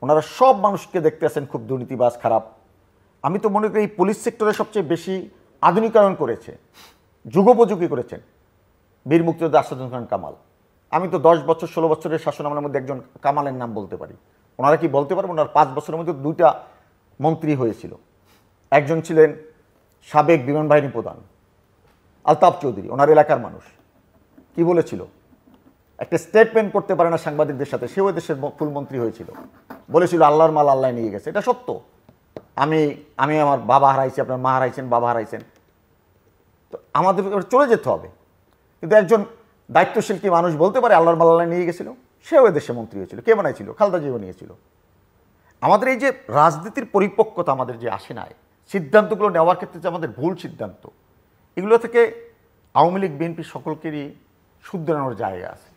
ওনারা সব মানুষকে দেখতে আছেন খুব দুর্নীতিবাজ, খারাপ। আমি তো মনে করি এই পুলিশ সেক্টরে সবচেয়ে বেশি আধুনিকায়ন করেছে, যুগোপযোগী করেছেন বীর মুক্তিযোদ্ধা আসাদুজ্জামান খান কামাল। আমি তো 10 বছর 16 বছরের শাসনামলের মধ্যে একজন কামালের নাম বলতে পারি। ওনারা কি বলতে পারবেন? ওনার 5 বছরের মধ্যে 2টা মন্ত্রী হয়েছিল। একজন ছিলেন সাবেক বিমান বাহিনী প্রধান আলতাফ চৌধুরী, ওনার এলাকার মানুষ। কি বলেছিল? একটা স্টেটমেন্ট করতে পারে না সাংবাদিকদের সাথে, সেও দেশের ফুল মন্ত্রী হয়েছিল। বলেছিল আল্লাহর মাল আল্লাহ নিয়ে গেছে। এটা সত্য। আমি আমার বাবা হারাইছি, আপনার মা হারাইছেন, বাবা হারাইছেন, তো আমাদের চলে যেতে হবে। কিন্তু একজন দায়িত্বশীল কি মানুষ বলতে পারে আল্লাহর মাল আল্লাহ নিয়ে গেছিল? সেও দেশে মন্ত্রী হয়েছিল। কে বানাইছিল? খালেদা জিয়া নিয়েছিল। আমাদের এই যে রাজনীতির পরিপক্কতা আমাদের যে আসে নাই, সিদ্ধান্তগুলো নেওয়ার ক্ষেত্রে যে আমাদের ভুল সিদ্ধান্ত, এগুলো থেকে আওয়ামী লীগ বিএনপি সকলকেরই শুধরানোর জায়গা আছে,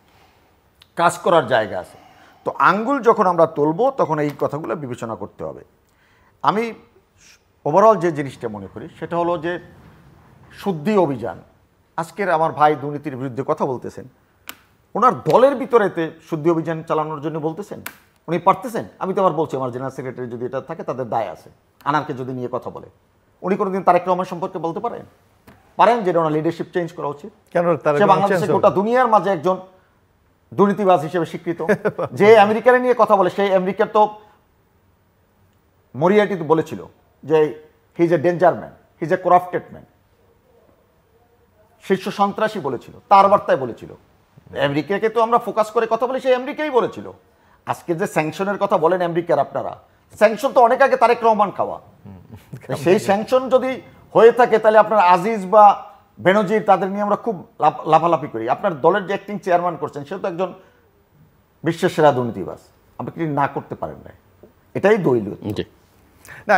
কাজ করার জায়গা আছে। তো আঙ্গুল যখন আমরা তুলব তখন এই কথাগুলো বিবেচনা করতে হবে। আমি ওভারঅল যে জিনিসটা মনে করি সেটা হলো যে শুদ্ধি অভিযান। আজকের আমার ভাই দুর্নীতির বিরুদ্ধে কথা বলতেছেন, ওনার দলের ভিতরেতে শুদ্ধি অভিযান চালানোর জন্য বলতেছেন, উনি পারতেছেন? আমি তো আবার বলছি আমার জেনারেল সেক্রেটারি যদি এটা থাকে তাদের দায় আছে, আনারকে যদি নিয়ে কথা বলে। উনি কোনোদিন তারেক রহমান সম্পর্কে বলতে পারেন? যে ওনার লিডারশিপ চেঞ্জ করা উচিত। কেন? সে বাংলাদেশের গোটা দুনিয়ার মাঝে একজন দুর্নীতিবাজ হিসেবে স্বীকৃত। যে আমেরিকার নিয়ে কথা বলে, সেই আমেরিকার তো মরিয়াটি তো বলেছিল যে he is a danger man, he is a corrupted man, শীর্ষ সন্ত্রাসী বলেছিল, তার বার্তায় বলেছিল। আমেরিকাকে তো আমরা ফোকাস করে কথা বলি, সেই আমেরিকাই বলেছিল। আজকে যে স্যাংশনের কথা বলেন আমেরিকার আপনারা, স্যাংশন তো অনেক আগে তারেক রহমান খাওয়া। সেই স্যাংশন যদি হয়ে থাকে তাহলে আপনার আজিজ বা বেনজির তাদের নিয়ে আমরা খুব লাফালাফি করি। আপনার দলের যে অ্যাক্টিং চেয়ারম্যান করছেন সে তো একজন বিশ্বের সেরা দুর্নীতিবাজ, আপনি কি না করতে পারেন না? এটাই দলিল না।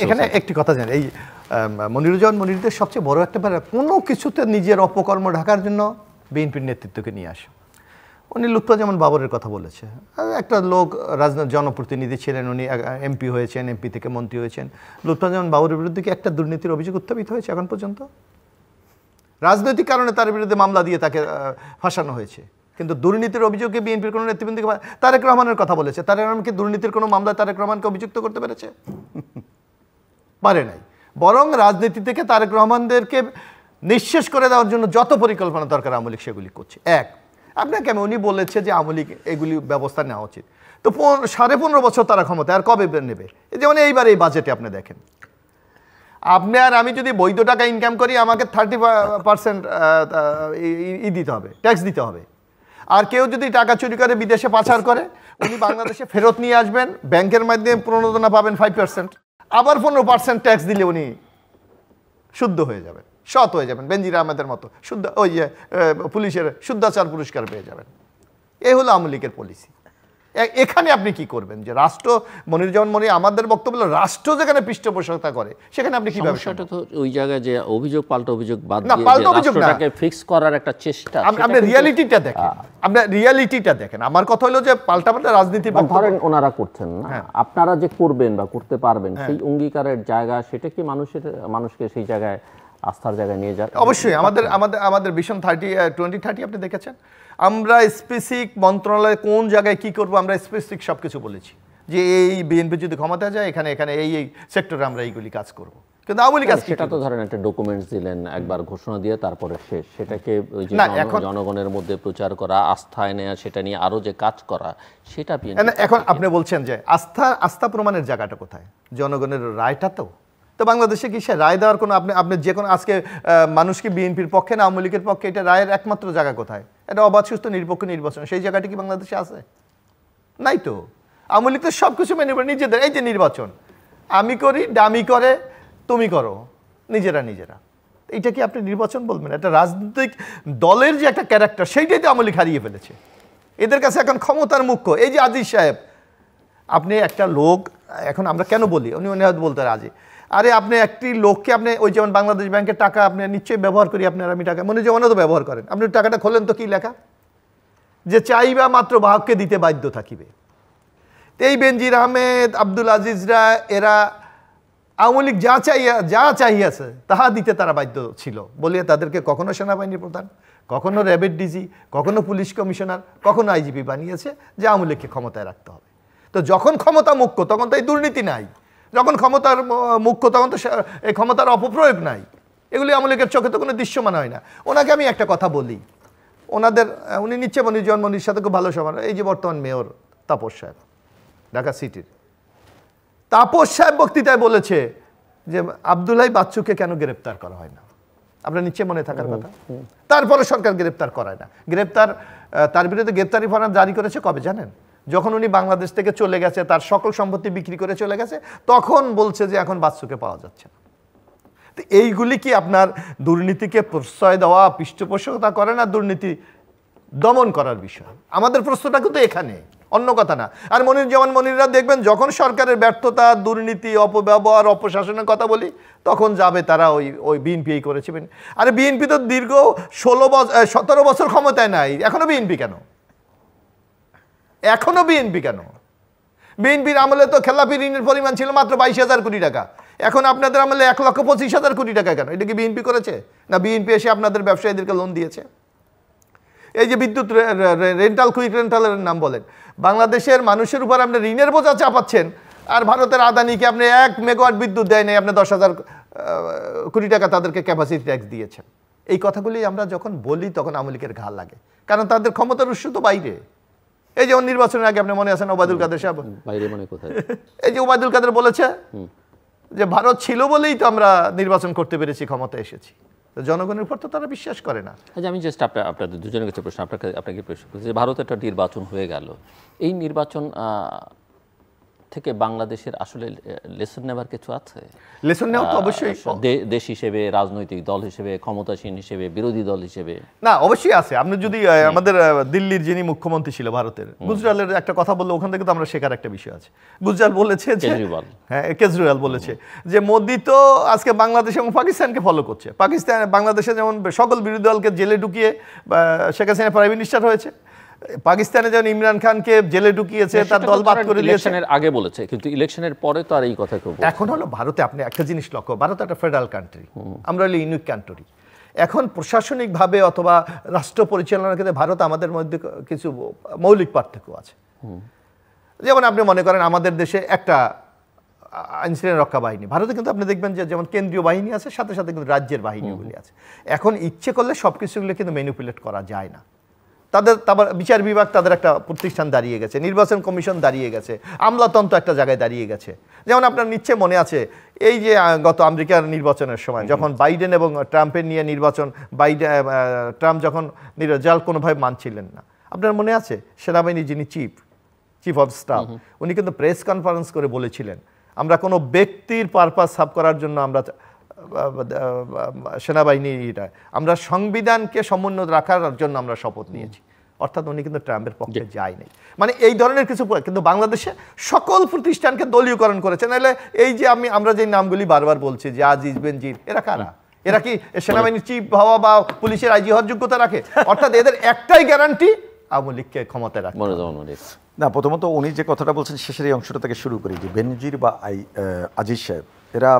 এখানে একটি কথা জানি, এই মনিরুজ্জামান মনিরদের সবচেয়ে বড় একটা ব্যাপার, কোনো কিছুতে নিজের অপকর্ম ঢাকার জন্য বিএনপির নেতৃত্বকে নিয়ে আসে। উনি লুৎফুজ্জামান বাবরের কথা বলেছে, একটা লোক রাজনৈতিক জনপ্রতিনিধি ছিলেন, উনি এমপি হয়েছেন, এমপি থেকে মন্ত্রী হয়েছেন। লুৎফুজ্জামান বাবরের বিরুদ্ধে কি একটা দুর্নীতির অভিযোগ উত্থাপিত হয়েছে এখন পর্যন্ত? রাজনৈতিক কারণে তার বিরুদ্ধে মামলা দিয়ে তাকে ফাঁসানো হয়েছে, কিন্তু দুর্নীতির অভিযোগে বিএনপির কোনো নেতৃবৃন্দকে। তারেক রহমানের কথা বলেছে, তারেক রহমানকে দুর্নীতির কোনো মামলায় তারেক রহমানকে অভিযুক্ত করতে পেরেছে? পারে নাই। বরং রাজনীতি থেকে তারেক রহমানদেরকে নিঃশেষ করে দেওয়ার জন্য যত পরিকল্পনা দরকার আওয়ামী লীগ সেগুলি করছে। আপনাকে উনি বলেছে যে আওয়ামী লীগ এগুলি ব্যবস্থা নেওয়া উচিত, তো 15.5 বছর তারা ক্ষমতা, আর কবে নেবে? যেমন এইবার এই বাজেটে আপনি দেখেন, আপনি আর আমি যদি বৈধ টাকা ইনকাম করি আমাকে 30% দিতে হবে, ট্যাক্স দিতে হবে। আর কেউ যদি টাকা চুরি করে বিদেশে পাচার করে, উনি বাংলাদেশে ফেরত নিয়ে আসবেন, ব্যাংকের মাধ্যমে প্রণোদনা পাবেন 5%, আবার 15% ট্যাক্স দিলে উনি শুদ্ধ হয়ে যাবেন, সৎ হয়ে যাবেন, বেনজির আহমেদের মতো শুদ্ধ, ওই যে পুলিশের শুদ্ধাচার পুরস্কার পেয়ে যাবেন। এই হলো আওয়ামী লীগের পলিসি। এখানে আপনি কি করবেন? যে রাষ্ট্র, মনিরুজ্জামান মনি আমাদের বক্তব্য হলো রাষ্ট্র যেখানে পৃষ্ঠপোষকতা করে সেখানে আপনি কিভাবে? সেটা তো ওই জায়গায় যে অভিযোগ পাল্টা অভিযোগ বাদ না, দিয়ে পাল্টা অভিযোগ না, রাষ্ট্রটাকে ফিক্স করার একটা চেষ্টা। আপনি রিয়ালিটিটা দেখেন, আপনি রিয়ালিটিটা দেখেন। আমার কথা হলো যে পাল্টা রাজনীতি ধরেন ওনারা করছেন না, আপনারা যে করবেন বা করতে পারবেন সেই অঙ্গীকারের জায়গা, সেটা কি মানুষকে সেই জায়গায় আস্থার জায়গায় নিয়ে যায়? অবশ্যই। আমাদের ভিশন 2030 আপনি দেখেছেন, আমরা স্পেসিফিক মন্ত্রণালয়ে কোন জায়গায় কি করব আমরা স্পেসিফিক সব কিছু বলেছি, যে এই বিএনপি যদি ক্ষমতা যায় এখানে এই সেক্টরে আমরা এইগুলি কাজ করব। কিন্তু আওয়ামী লীগ সেটা তো ধরেন একটা ডকুমেন্টস দিলেন, একবার ঘোষণা দিয়ে তারপরে শেষ। সেটাকে ওই যে জনগণের মধ্যে প্রচার করা, আস্থায় নেওয়া, সেটা নিয়ে আরো যে কাজ করা, সেটা এখন আপনি বলছেন যে আস্থা প্রমাণের জায়গাটা কোথায়? জনগণের রায়টা তো বাংলাদেশে কি সে রায় দেওয়ার কোনো, আপনি যে কোনো আজকে মানুষ কি বিএনপির পক্ষে না আওয়ামী লীগের পক্ষে, এটা রায়ের একমাত্র জায়গা কোথায়? এটা অবাধ সুস্থ নিরপেক্ষ নির্বাচন, সেই জায়গাটি কি বাংলাদেশে আছে? নাই তো। আওয়ামী লীগ তো সব কিছু মেনে করে নিজেদের, এই যে নির্বাচন আমি করি, দামি করে, তুমি করো, নিজেরা। এইটা কি আপনি নির্বাচন বলবেন? একটা রাজনৈতিক দলের যে একটা ক্যারেক্টার, সেইটাই তো আওয়ামী লীগ হারিয়ে ফেলেছে। এদের কাছে এখন ক্ষমতার মুখ্য। এই যে আজিজ সাহেব, আপনি একটা লোক, এখন আমরা কেন বলি, উনি হয়তো বলতে রাজি, আরে আপনি একটি লোককে আপনি ওই যেমন বাংলাদেশ ব্যাংকের টাকা আপনি নিশ্চয়ই ব্যবহার করি, আপনার আমি টাকা মনে যেমন তো ব্যবহার করেন, আপনি টাকাটা খোলেন তো কি লেখা, যে চাইবা মাত্র বাহককে দিতে বাধ্য থাকিবে। এই বেনজির আহমেদ, আব্দুল আজিজরা এরা আওয়ামী লীগ যা চাইয়াছে তাহা দিতে তারা বাধ্য ছিল বলিয়া তাদেরকে কখনো সেনাবাহিনীর প্রধান, কখনো র্যাবের ডিজি, কখনো পুলিশ কমিশনার, কখনো আইজিপি বানিয়েছে যে আওয়ামী লীগকে ক্ষমতায় রাখতে হবে। তো যখন ক্ষমতা মুখ্য তখন তো এই দুর্নীতি নাই, যখন ক্ষমতার মুখ্য তখন তো এই ক্ষমতার অপপ্রয়োগ নাই। এগুলি আওয়ামী লীগের চোখে তো কোনো দৃশ্যমান হয় না। ওনাকে আমি একটা কথা বলি, উনি নিশ্চয় মনির সাথে খুব ভালো সমান, এই যে বর্তমান মেয়র তাপস সাহেব ঢাকা সিটির, তাপস সাহেব বক্তৃতায় বলেছে যে আব্দুল্লাহ বাচ্চুকে কেন গ্রেপ্তার করা হয় না, আপনার নিশ্চয় মনে থাকার কথা। তারপরে সরকার গ্রেপ্তার করায় না, তার বিরুদ্ধে গ্রেপ্তারি পরোয়ানা জারি করেছে কবে জানেন? যখন উনি বাংলাদেশ থেকে চলে গেছে, তার সকল সম্পত্তি বিক্রি করে চলে গেছে, তখন বলছে যে এখন বাচ্চুকে পাওয়া যাচ্ছে না। তো এইগুলি কি আপনার দুর্নীতিকে প্রশ্রয় দেওয়া, পৃষ্ঠপোষকতা করে না দুর্নীতি দমন করার বিষয়? আমাদের প্রশ্নটা কিন্তু এখানে, অন্য কথা না। আর মনিররা দেখবেন যখন সরকারের ব্যর্থতা, দুর্নীতি, অপব্যবহার, অপশাসনের কথা বলি, তখন যাবে তারা ওই বিএনপি করেছে। আরে বিএনপি তো দীর্ঘ 17 বছর ক্ষমতায় নাই, এখনো বিএনপি কেন? বিএনপির আমলে তো খেলাপি ঋণের পরিমাণ ছিল মাত্র 22,000 কোটি টাকা, এখন আপনাদের আমলে 1,25,000 কোটি টাকা কেন? এটা কি বিএনপি করেছে? না বিএনপি এসে আপনাদের ব্যবসায়ীদেরকে লোন দিয়েছে? এই যে বিদ্যুৎ রেন্টাল, কুইক রেন্টালের নাম বলেন, বাংলাদেশের মানুষের উপর আপনি ঋণের বোঝা চাপাচ্ছেন, আর ভারতের আদানিকে আপনি 1 মেগাওয়াট বিদ্যুৎ দেয় নাই, আপনি 10,000 কোটি টাকা তাদেরকে ক্যাপাসিটি ট্যাক্স দিয়েছেন। এই কথাগুলি আমরা যখন বলি তখন আওয়ামী লীগের ঘা লাগে, কারণ তাদের ক্ষমতার উৎস তো বাইরে। এই যেমন নির্বাচনের আগে আপনি মনে আছেন ওবায়দুল কাদের সাহেব, বাইরে মানে কোথায়, এই যে ওবায়দুল কাদের বলেছে যে ভারত ছিল বলেই তো আমরা নির্বাচন করতে পেরেছি, ক্ষমতা এসেছি। জনগণের উপর তো তারা বিশ্বাস করে না। আচ্ছা, আমি জাস্ট আপনাদের দুজনের কাছে প্রশ্ন, আপনাকে প্রশ্ন করছি যে ভারতে একটা নির্বাচন হয়ে গেল, এই নির্বাচন থেকে বাংলাদেশের আসলে লেসন নেবার কিছু আছে? লেসন নেওয়া তো অবশ্যই, দেশ হিসেবে, রাজনৈতিক দল হিসেবে, ক্ষমতাসীন হিসেবে, বিরোধী দল হিসেবে। না অবশ্যই আছে। আপনি যদি আমাদের দিল্লির যিনি মুখ্যমন্ত্রী ছিল ভারতের, গুজরালের একটা কথা বললে ওখান থেকে তো আমরা শেখার একটা বিষয় আছে। গুজরাল বলেছে যে, কেজরিওয়াল বলেছে যে মোদি তো আজকে বাংলাদেশ এবং পাকিস্তানকে ফলো করছে। বাংলাদেশে যেমন সকল বিরোধী দলকে জেলে ঢুকিয়ে শেখ হাসিনা প্রাইম মিনিস্টার হয়েছে, পাকিস্তানে যেমন ইমরান খানকে জেলে ঢুকিয়েছে, তার দল বাদ করে দিয়েছে। ইলেকশনের আগে বলেছে, কিন্তু ইলেকশনের পরে তো আর এই কথা কেউ। এখন হলো ভারতে আপনি একটা জিনিস লক্ষ্য, ভারত একটা ফেডারেল কান্ট্রি, আমরা হলো ইউনিক কান্ট্রি। এখন প্রশাসনিকভাবে অথবা রাষ্ট্র পরিচালনার ক্ষেত্রে ভারত আমাদের মধ্যে কিছু মৌলিক পার্থক্য আছে। যেমন আপনি মনে করেন আমাদের দেশে একটা আইনশৃঙ্খলা রক্ষা বাহিনী, ভারতে কিন্তু আপনি দেখবেন যে যেমন কেন্দ্রীয় বাহিনী আছে, সাথে সাথে কিন্তু রাজ্যের বাহিনীগুলি আছে। এখন ইচ্ছে করলে সব কিছুগুলো কিন্তু ম্যানিপুলেট করা যায় না। তাদের বিচার বিভাগ তাদের একটা প্রতিষ্ঠান দাঁড়িয়ে গেছে, নির্বাচন কমিশন দাঁড়িয়ে গেছে, আমলাতন্ত্র একটা জায়গায় দাঁড়িয়ে গেছে। যেমন আপনার নিশ্চয় মনে আছে এই যে গত আমেরিকার নির্বাচনের সময় যখন বাইডেন এবং ট্রাম্পের নিয়ে নির্বাচন, ট্রাম্প যখন রেজাল্ট কোনোভাবে মানছিলেন না, আপনার মনে আছে সেনাবাহিনীর যিনি চিফ অফ স্টাফ, উনি কিন্তু প্রেস কনফারেন্স করে বলেছিলেন আমরা কোনো ব্যক্তির পারপাস সার্ভ করার জন্য আমরা সেনাবাহিনীটা, আমরা সংবিধানকে সমুন্নত রাখার জন্য আমরা শপথ নিয়েছি। অর্থাৎ উনি কিন্তু ট্রাম্পের পক্ষে যায়নি। মানে এই ধরনের কিছু, কিন্তু বাংলাদেশে সকল প্রতিষ্ঠানকে দলীয়করণ করেছে। নাহলে এই যে আমরা যে নামগুলি বারবার বলছি যে আজিজ বেনজির, এরা কারা? এরা কি সেনাবাহিনীর চিফ হওয়া বা পুলিশের আইজি হওয়ার যোগ্যতা রাখে? অর্থাৎ এদের একটাই গ্যারান্টি, আওয়ামী লীগকে ক্ষমতায় রাখে। না, প্রথমত উনি যে কথাটা বলছেন শেষের এই অংশটা থেকে শুরু করি, যে বেনজির বা আজিজ সাহেব এরা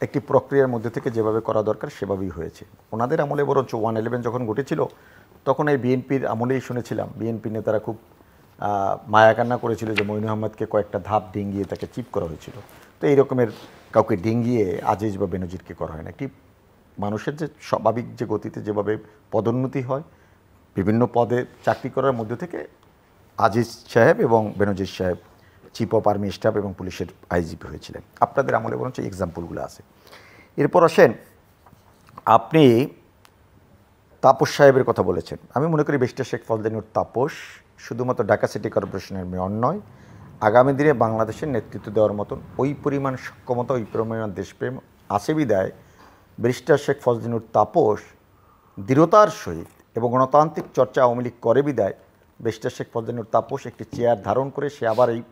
একটি প্রক্রিয়ার মধ্যে থেকে যেভাবে করা দরকার সেভাবেই হয়েছে। ওনাদের আমলে বরঞ্চ 111 যখন ঘটেছিল তখন এই বিএনপির আমলেই শুনেছিলাম বিএনপি নেতারা খুব মায়াকান্না করেছিল যে মঈন আহমেদকে কয়েকটা ধাপ ডিঙ্গিয়ে তাকে চিপ করা হয়েছিল। তো এই রকমের কাউকে ডিঙ্গিয়ে আজিজ বা বেনজিরকে করা হয় না। একটি মানুষের যে স্বাভাবিক যে গতিতে যেভাবে পদোন্নতি হয়, বিভিন্ন পদে চাকরি করার মধ্যে থেকে আজিজ সাহেব এবং বেনজির সাহেব চিফ অফ আর্মি স্টাফ এবং পুলিশের আইজিপি হয়েছিলেন। আপনাদের আমলে বরঞ্চ এক্সাম্পলগুলো আছে। এরপর আসেন, আপনি তাপস সাহেবের কথা বলেছেন। আমি মনে করি ব্যারিস্টার শেখ ফজলেনুর তাপস শুধুমাত্র ঢাকা সিটি কর্পোরেশনের মেয়র নয়, আগামী দিনে বাংলাদেশের নেতৃত্ব দেওয়ার মতন ওই পরিমাণ সক্ষমতা, ওই পরিমাণ দেশপ্রেম আছে বিদায় ব্যারিস্টার শেখ ফজলেনুর তাপস দৃঢ়তার সহিত এবং গণতান্ত্রিক চর্চা আওয়ামী লীগ করে বিদায় ব্যারিস্টার শেখ ফজলেনুর তাপস একটি চেয়ার ধারণ করে সে আবার এই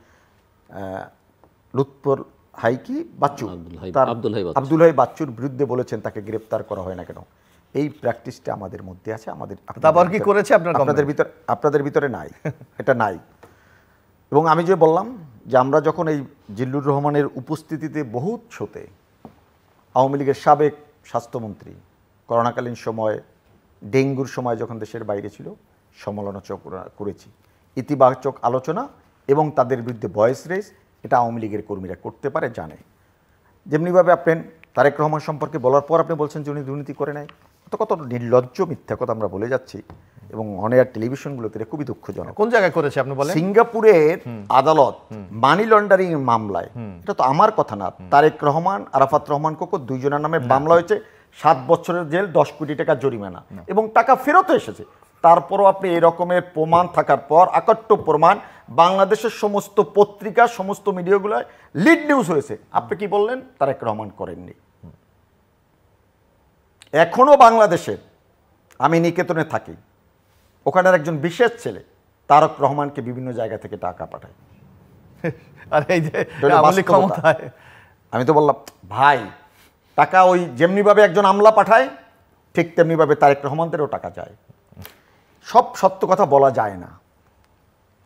লুৎফর হাই কি বাচ্চু আব্দুল হাই বাচ্চুর বিরুদ্ধে বলেছেন তাকে গ্রেপ্তার করা হয় না কেন, এই প্র্যাকটিসটা আমাদের মধ্যে আছে, আমাদের তারপর কি করেছে আপনাদের ভিতরে নাই, এটা নাই। এবং আমি যে বললাম যে আমরা যখন এই জিল্লুর রহমানের উপস্থিতিতে বহুত শোতে আওয়ামী লীগের সাবেক স্বাস্থ্যমন্ত্রী করোনাকালীন সময় ডেঙ্গুর সময় যখন দেশের বাইরে ছিল সমালোচনা করেছি, ইতিবাচক আলোচনা এবং তাদের বিরুদ্ধে ভয়েস রেজ, এটা আওয়ামী লীগের কর্মীরা করতে পারে, জানে। যেমনিভাবে আপনি তারেক রহমান সম্পর্কে বলার পর আপনি বলছেন যে উনি দুর্নীতি করে নাই, কত নির্লজ্জ মিথ্যা কথা আমরা বলে যাচ্ছি এবং অন এয়ার টেলিভিশনগুলোতে এটা খুবই দুঃখজনক। কোন জায়গায় করেছে আপনি বলেন? সিঙ্গাপুরের আদালত মানি লন্ডারিং মামলায়, এটা তো আমার কথা না, তারেক রহমান আরাফাত রহমান কোকো দুইজনের নামে মামলা হয়েছে, 7 বছরের জেল, 10 কোটি টাকা জরিমানা এবং টাকা ফেরত এসেছে। তারপরও আপনি এই রকমের প্রমাণ থাকার পর, আকাট্য প্রমাণ, বাংলাদেশের সমস্ত পত্রিকা সমস্ত মিডিয়াগুলোয় লিড নিউজ হয়েছে, আপনি কি বললেন তারেক রহমান করেননি। এখনো বাংলাদেশের, আমি নিকেতনে থাকি, ওখানের একজন বিশেষ ছেলে তারক রহমানকে বিভিন্ন জায়গা থেকে টাকা পাঠায়। আর এই যে ক্ষমতায়, আমি তো বললাম ভাই টাকা ওই যেমনিভাবে একজন আমলা পাঠায় ঠিক তেমনিভাবে তারেক রহমানদেরও টাকা যায়। সব সত্য কথা বলা যায় না,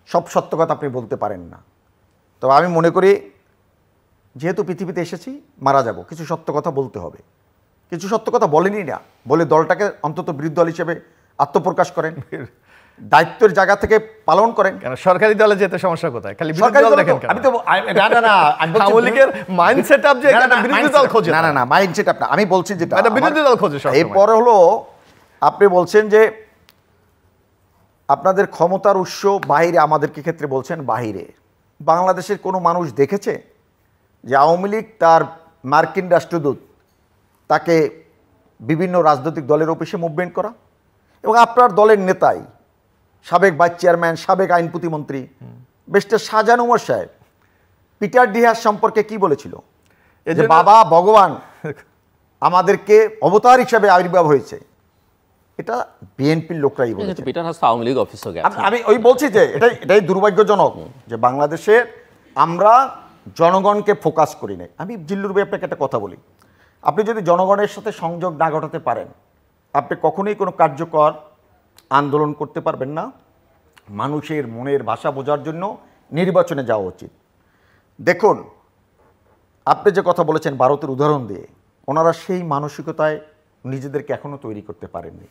সব সত্য কথা আপনি বলতে পারেন না। তবে আমি মনে করি যেহেতু পৃথিবীতে এসেছি মারা যাব, কিছু সত্য কথা বলতে হবে। কিছু সত্য কথা বলেনি না বলে দলটাকে অন্তত বিরোধী দল হিসেবে আত্মপ্রকাশ করেন, দায়িত্বের জায়গা থেকে পালন করেন। কেন সরকারি দলে যেতে সমস্যা কোথায়? খালি বিরোধী দল দেখেন কেন? আমি তো না আওয়ামী লীগের মাইন্ডসেট আপ যে এটা বিরোধী দল খোঁজে না মাইন্ডসেট আপ না, আমি বলছি যেটা এটা বিরোধী দল খোঁজে। এরপর হলো আপনি বলছেন যে আপনাদের ক্ষমতার উৎস বাইরে, আমাদেরকে ক্ষেত্রে বলছেন বাইরে। বাংলাদেশের কোনো মানুষ দেখেছে যে আওয়ামী লীগ তার মার্কিন রাষ্ট্রদূত তাকে বিভিন্ন রাজনৈতিক দলের অফিসে মুভমেন্ট করা? এবং আপনার দলের নেতাই সাবেক ভাইস চেয়ারম্যান, সাবেক আইন প্রতিমন্ত্রী ব্যারিস্টার শাহজাহান ওমর সাহেব পিটার ডিহাস সম্পর্কে কি বলেছিল? যে বাবা ভগবান আমাদেরকে অবতার হিসাবে আবির্ভাব হয়েছে। এটা বিএনপির লোকরাই বলেছে। পিটার হাস আওয়ামী লীগ অফিসে গেছে। আমি ওই বলছি যে এটাই দুর্ভাগ্যজনক যে বাংলাদেশে আমরা জনগণকে ফোকাস করি নাই। আমি জিল্লুর ভাই আপনাকে একটা কথা বলি, আপনি যদি জনগণের সাথে সংযোগ না ঘটাতে পারেন আপনি কখনোই কোনো কার্যকর আন্দোলন করতে পারবেন না। মানুষের মনের ভাষা বোঝার জন্য নির্বাচনে যাওয়া উচিত। দেখুন আপনি যে কথা বলেছেন ভারতের উদাহরণ দিয়ে, ওনারা সেই মানসিকতায় নিজেদেরকে এখনও তৈরি করতে পারেননি।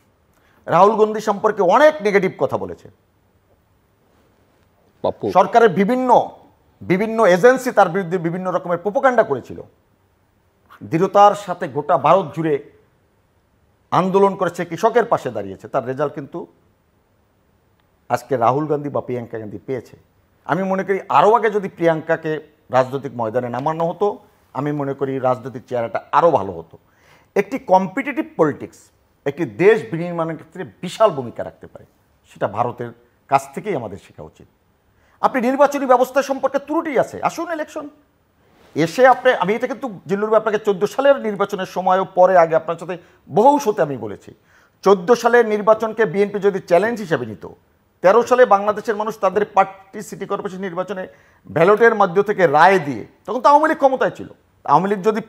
রাহুল গান্ধী সম্পর্কে অনেক নেগেটিভ কথা বলেছে, সরকারের বিভিন্ন এজেন্সি তার বিরুদ্ধে বিভিন্ন রকমের প্রোপাগান্ডা করেছিল। দৃঢ়তার সাথে গোটা ভারত জুড়ে আন্দোলন করেছে, কৃষকের পাশে দাঁড়িয়েছে। তার রেজাল্ট কিন্তু আজকে রাহুল গান্ধী বা প্রিয়াঙ্কা গান্ধী পেয়েছে। আমি মনে করি আরও আগে যদি প্রিয়াঙ্কাকে রাজনৈতিক ময়দানে নামানো হতো, আমি মনে করি রাজনৈতিক চেহারাটা আরও ভালো হতো। একটি কম্পিটিটিভ পলিটিক্স একটি দেশ বিনির্মাণের ক্ষেত্রে বিশাল ভূমিকা রাখতে পারে, সেটা ভারতের কাছ থেকেই আমাদের শেখা উচিত। আপনি নির্বাচনী ব্যবস্থা সম্পর্কে ত্রুটি আছে, আসুন ইলেকশন এসে আমি এটা কিন্তু জিল্লুর আপনাকে 14 সালের নির্বাচনের সময়ও পরে আগে আপনার সাথে বহু শোতে আমি বলেছি, 14 সালের নির্বাচনকে বিএনপি যদি চ্যালেঞ্জ হিসেবে নিত, 13 সালে বাংলাদেশের মানুষ তাদের পার্টি সিটি কর্পোরেশন নির্বাচনে ব্যালটের মধ্য থেকে রায় দিয়ে, তখন তো আওয়ামী লীগ ক্ষমতায় ছিল, আওয়ামী লীগ যদি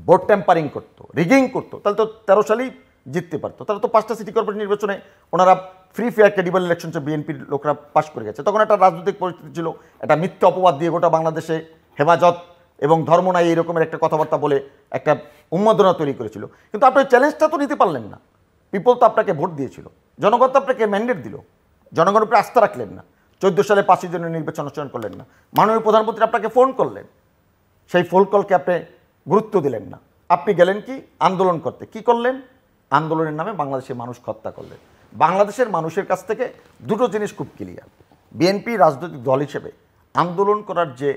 ভোট ট্যাম্পারিং করতো, রিগিং করতো, তাহলে তো 13 সালেই জিততে পারতো। তাহলে তো 5টা সিটি কর্পোরেশন নির্বাচনে ওনারা ফ্রি ফেয়ার ক্রেডিবল ইলেকশন বিএনপির লোকরা পাশ করে গেছে। তখন একটা রাজনৈতিক পরিস্থিতি ছিল, একটা মিথ্যা অপবাদ দিয়ে গোটা বাংলাদেশে হেফাজত এবং ধর্ম নাই এই রকমের একটা কথাবার্তা বলে একটা উন্মাদনা তৈরি করেছিল। কিন্তু আপনি চ্যালেঞ্জটা তো নিতে পারলেন না। পিপল তো আপনাকে ভোট দিয়েছিল, জনগণ তো আপনাকে ম্যান্ডেট দিল, জনগণের উপরে আস্থা রাখলেন না। 14 সালে 5 জনের নির্বাচন আচরণ করলেন না। মাননীয় প্রধানমন্ত্রী আপনাকে ফোন করলেন, সেই ফোন কলকে আপনি গুরুত্ব দিলেন না। আপনি গেলেন কি আন্দোলন করতে, কি করলেন? আন্দোলনের নামে বাংলাদেশের মানুষ হত্যা করলেন। বাংলাদেশের মানুষের কাছ থেকে দুটো জিনিস খুব ক্লিয়ার, বিএনপি রাজনৈতিক দল হিসেবে আন্দোলন করার যে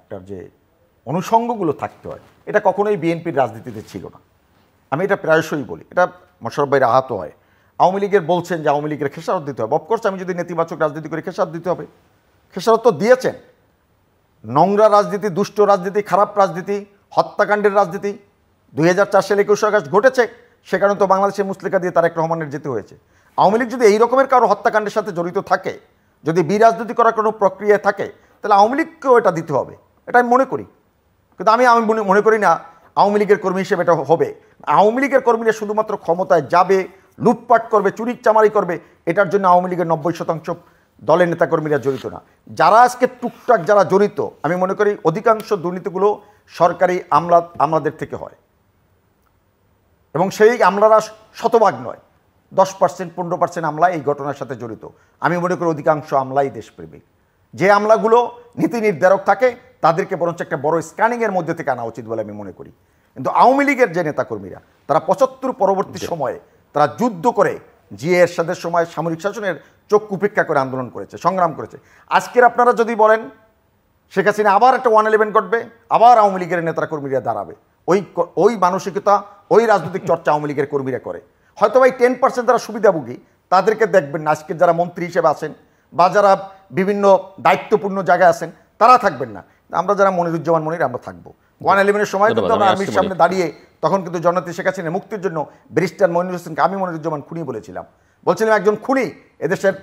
আপনার যে অনুষঙ্গগুলো থাকতে হয়, এটা কখনোই বিএনপির রাজনীতিতে ছিল না। আমি এটা প্রায়শই বলি, এটা মোশাররফ ভাইরা আহত হয়। আওয়ামী লীগের বলছেন যে আওয়ামী লীগের খেসারত দিতে হবে। অফকোর্স আমি যদি নেতিবাচক রাজনীতি করি খেসারত দিতে হবে, খেসারত তো দিয়েছেন। নোংরা রাজনীতি, দুষ্ট রাজনীতি, খারাপ রাজনীতি, হত্যাকাণ্ডের রাজনীতি 2004 সালে 21 আগস্ট ঘটেছে, সেখানে তো বাংলাদেশের মুসলিকা দিয়ে তারেক রহমানের যেতে হয়েছে। আওয়ামী লীগ যদি এই রকমের কারো হত্যাকাণ্ডের সাথে জড়িত থাকে, যদি বিরাজনীতি করার কোনো প্রক্রিয়া থাকে, তাহলে আওয়ামী লীগকেও এটা দিতে হবে, এটা আমি মনে করি। কিন্তু আমি মনে করি না আওয়ামী লীগের কর্মী হিসেবে এটা হবে। আওয়ামী লীগের কর্মীরা শুধুমাত্র ক্ষমতায় যাবে, লুটপাট করবে, চুরিচামারি করবে, এটার জন্য আওয়ামী লীগের 90% দলের নেতাকর্মীরা জড়িত না। যারা আজকে টুকটাক যারা জড়িত, আমি মনে করি অধিকাংশ দুর্নীতিগুলো সরকারি আমলাদের থেকে হয়, এবং সেই আমলারা শতভাগ নয়, 10% 15% আমলা এই ঘটনার সাথে জড়িত। আমি মনে করি অধিকাংশ আমলাই দেশপ্রেমিক। যে আমলাগুলো নীতি নির্ধারক থাকে তাদেরকে বরঞ্চ একটা বড় স্ক্যানিংয়ের মধ্যে থেকে আনা উচিত বলে আমি মনে করি। কিন্তু আওয়ামী লীগের যে নেতাকর্মীরা, তারা 75 পরবর্তী সময়ে তারা যুদ্ধ করে জিয়া এরশাদের সময় সামরিক শাসনের চক্ষু উপেক্ষা করে আন্দোলন করেছে, সংগ্রাম করেছে। আজকের আপনারা যদি বলেন শেখ হাসিনা আবার একটা 111 ঘটবে, আবার আওয়ামী লীগের নেতাকর্মীরা দাঁড়াবে, ওই মানসিকতা, ওই রাজনৈতিক চর্চা আওয়ামী লীগের কর্মীরা করে। হয়তো ভাই 10% যারা সুবিধাভোগী তাদেরকে দেখবেন না, আজকে যারা মন্ত্রী হিসেবে আছেন বা যারা বিভিন্ন দায়িত্বপূর্ণ জায়গায় আছেন তারা থাকবেন না। আমরা যারা মনিরুজ্জামান মনির আমরা থাকবো। 111-এর সময় কিন্তু আমরা আর্মির সামনে দাঁড়িয়ে তখন কিন্তু জননেত্রী শেখ হাসিনা মুক্তির জন্য ব্যারিস্টার মনিরুল হোসেনকে আমি মনিরুজ্জামান খুনি বলেছিলাম। একজন খুনি এদেশের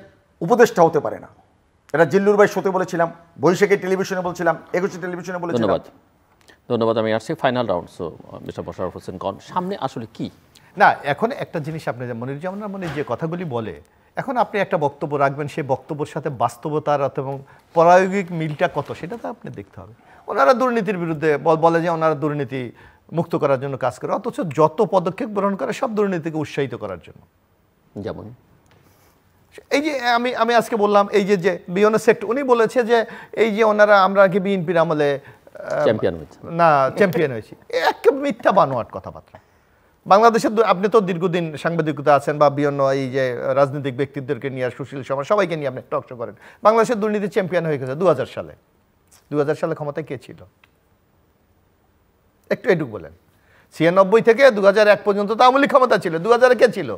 উপদেষ্টা হতে পারে না। এটা জিল্লুর ভাই শোতে বলেছিলাম, বৈশাখী টেলিভিশনে বলছিলাম, 21 টেলিভিশনে বলেছিলাম। ধন্যবাদ। আমি আসছি final round. So mister Mosharraf Hossain Khan, সামনে আসলে কি না, এখন একটা জিনিস আপনি মনিরুজ্জামান মনির যে কথাগুলি বলে, এখন আপনি একটা বক্তব্য রাখবেন, সেই বক্তব্যের সাথে বাস্তবতার এবং প্রায়োগিক মিলটা কত সেটা তো আপনি দেখতে হবে। ওনারা দুর্নীতির বিরুদ্ধে বলে যে ওনারা দুর্নীতি মুক্ত করার জন্য কাজ করে, অথচ যত পদক্ষেপ গ্রহণ করে সব দুর্নীতিকে উৎসাহিত করার জন্য। যেমন এই যে আমি আজকে বললাম, এই যে বিভিন্ন সেক্টর উনি বলেছে যে এই যে ওনারা আমরা কি বিএনপির আমলে চ্যাম্পিয়ন হয়েছি, এক মিথ্যা বানোয়াট কথাবার্তা। বাংলাদেশের আপনি তো দীর্ঘদিন সাংবাদিকতা আছেন বা বিভিন্ন এই যে রাজনৈতিক ব্যক্তিদেরকে নিয়ে, সুশীল সমাজ সবাইকে নিয়ে আপনি টক শো করেন। বাংলাদেশের দুর্নীতি চ্যাম্পিয়ন হয়ে গেছে 2000 সালে। 2000 সালে ক্ষমতায় কে ছিল একটু বলেন। 96 থেকে 2001 পর্যন্ত তো আওয়ামী লীগ ক্ষমতা ছিল। 2000-এ কে ছিল?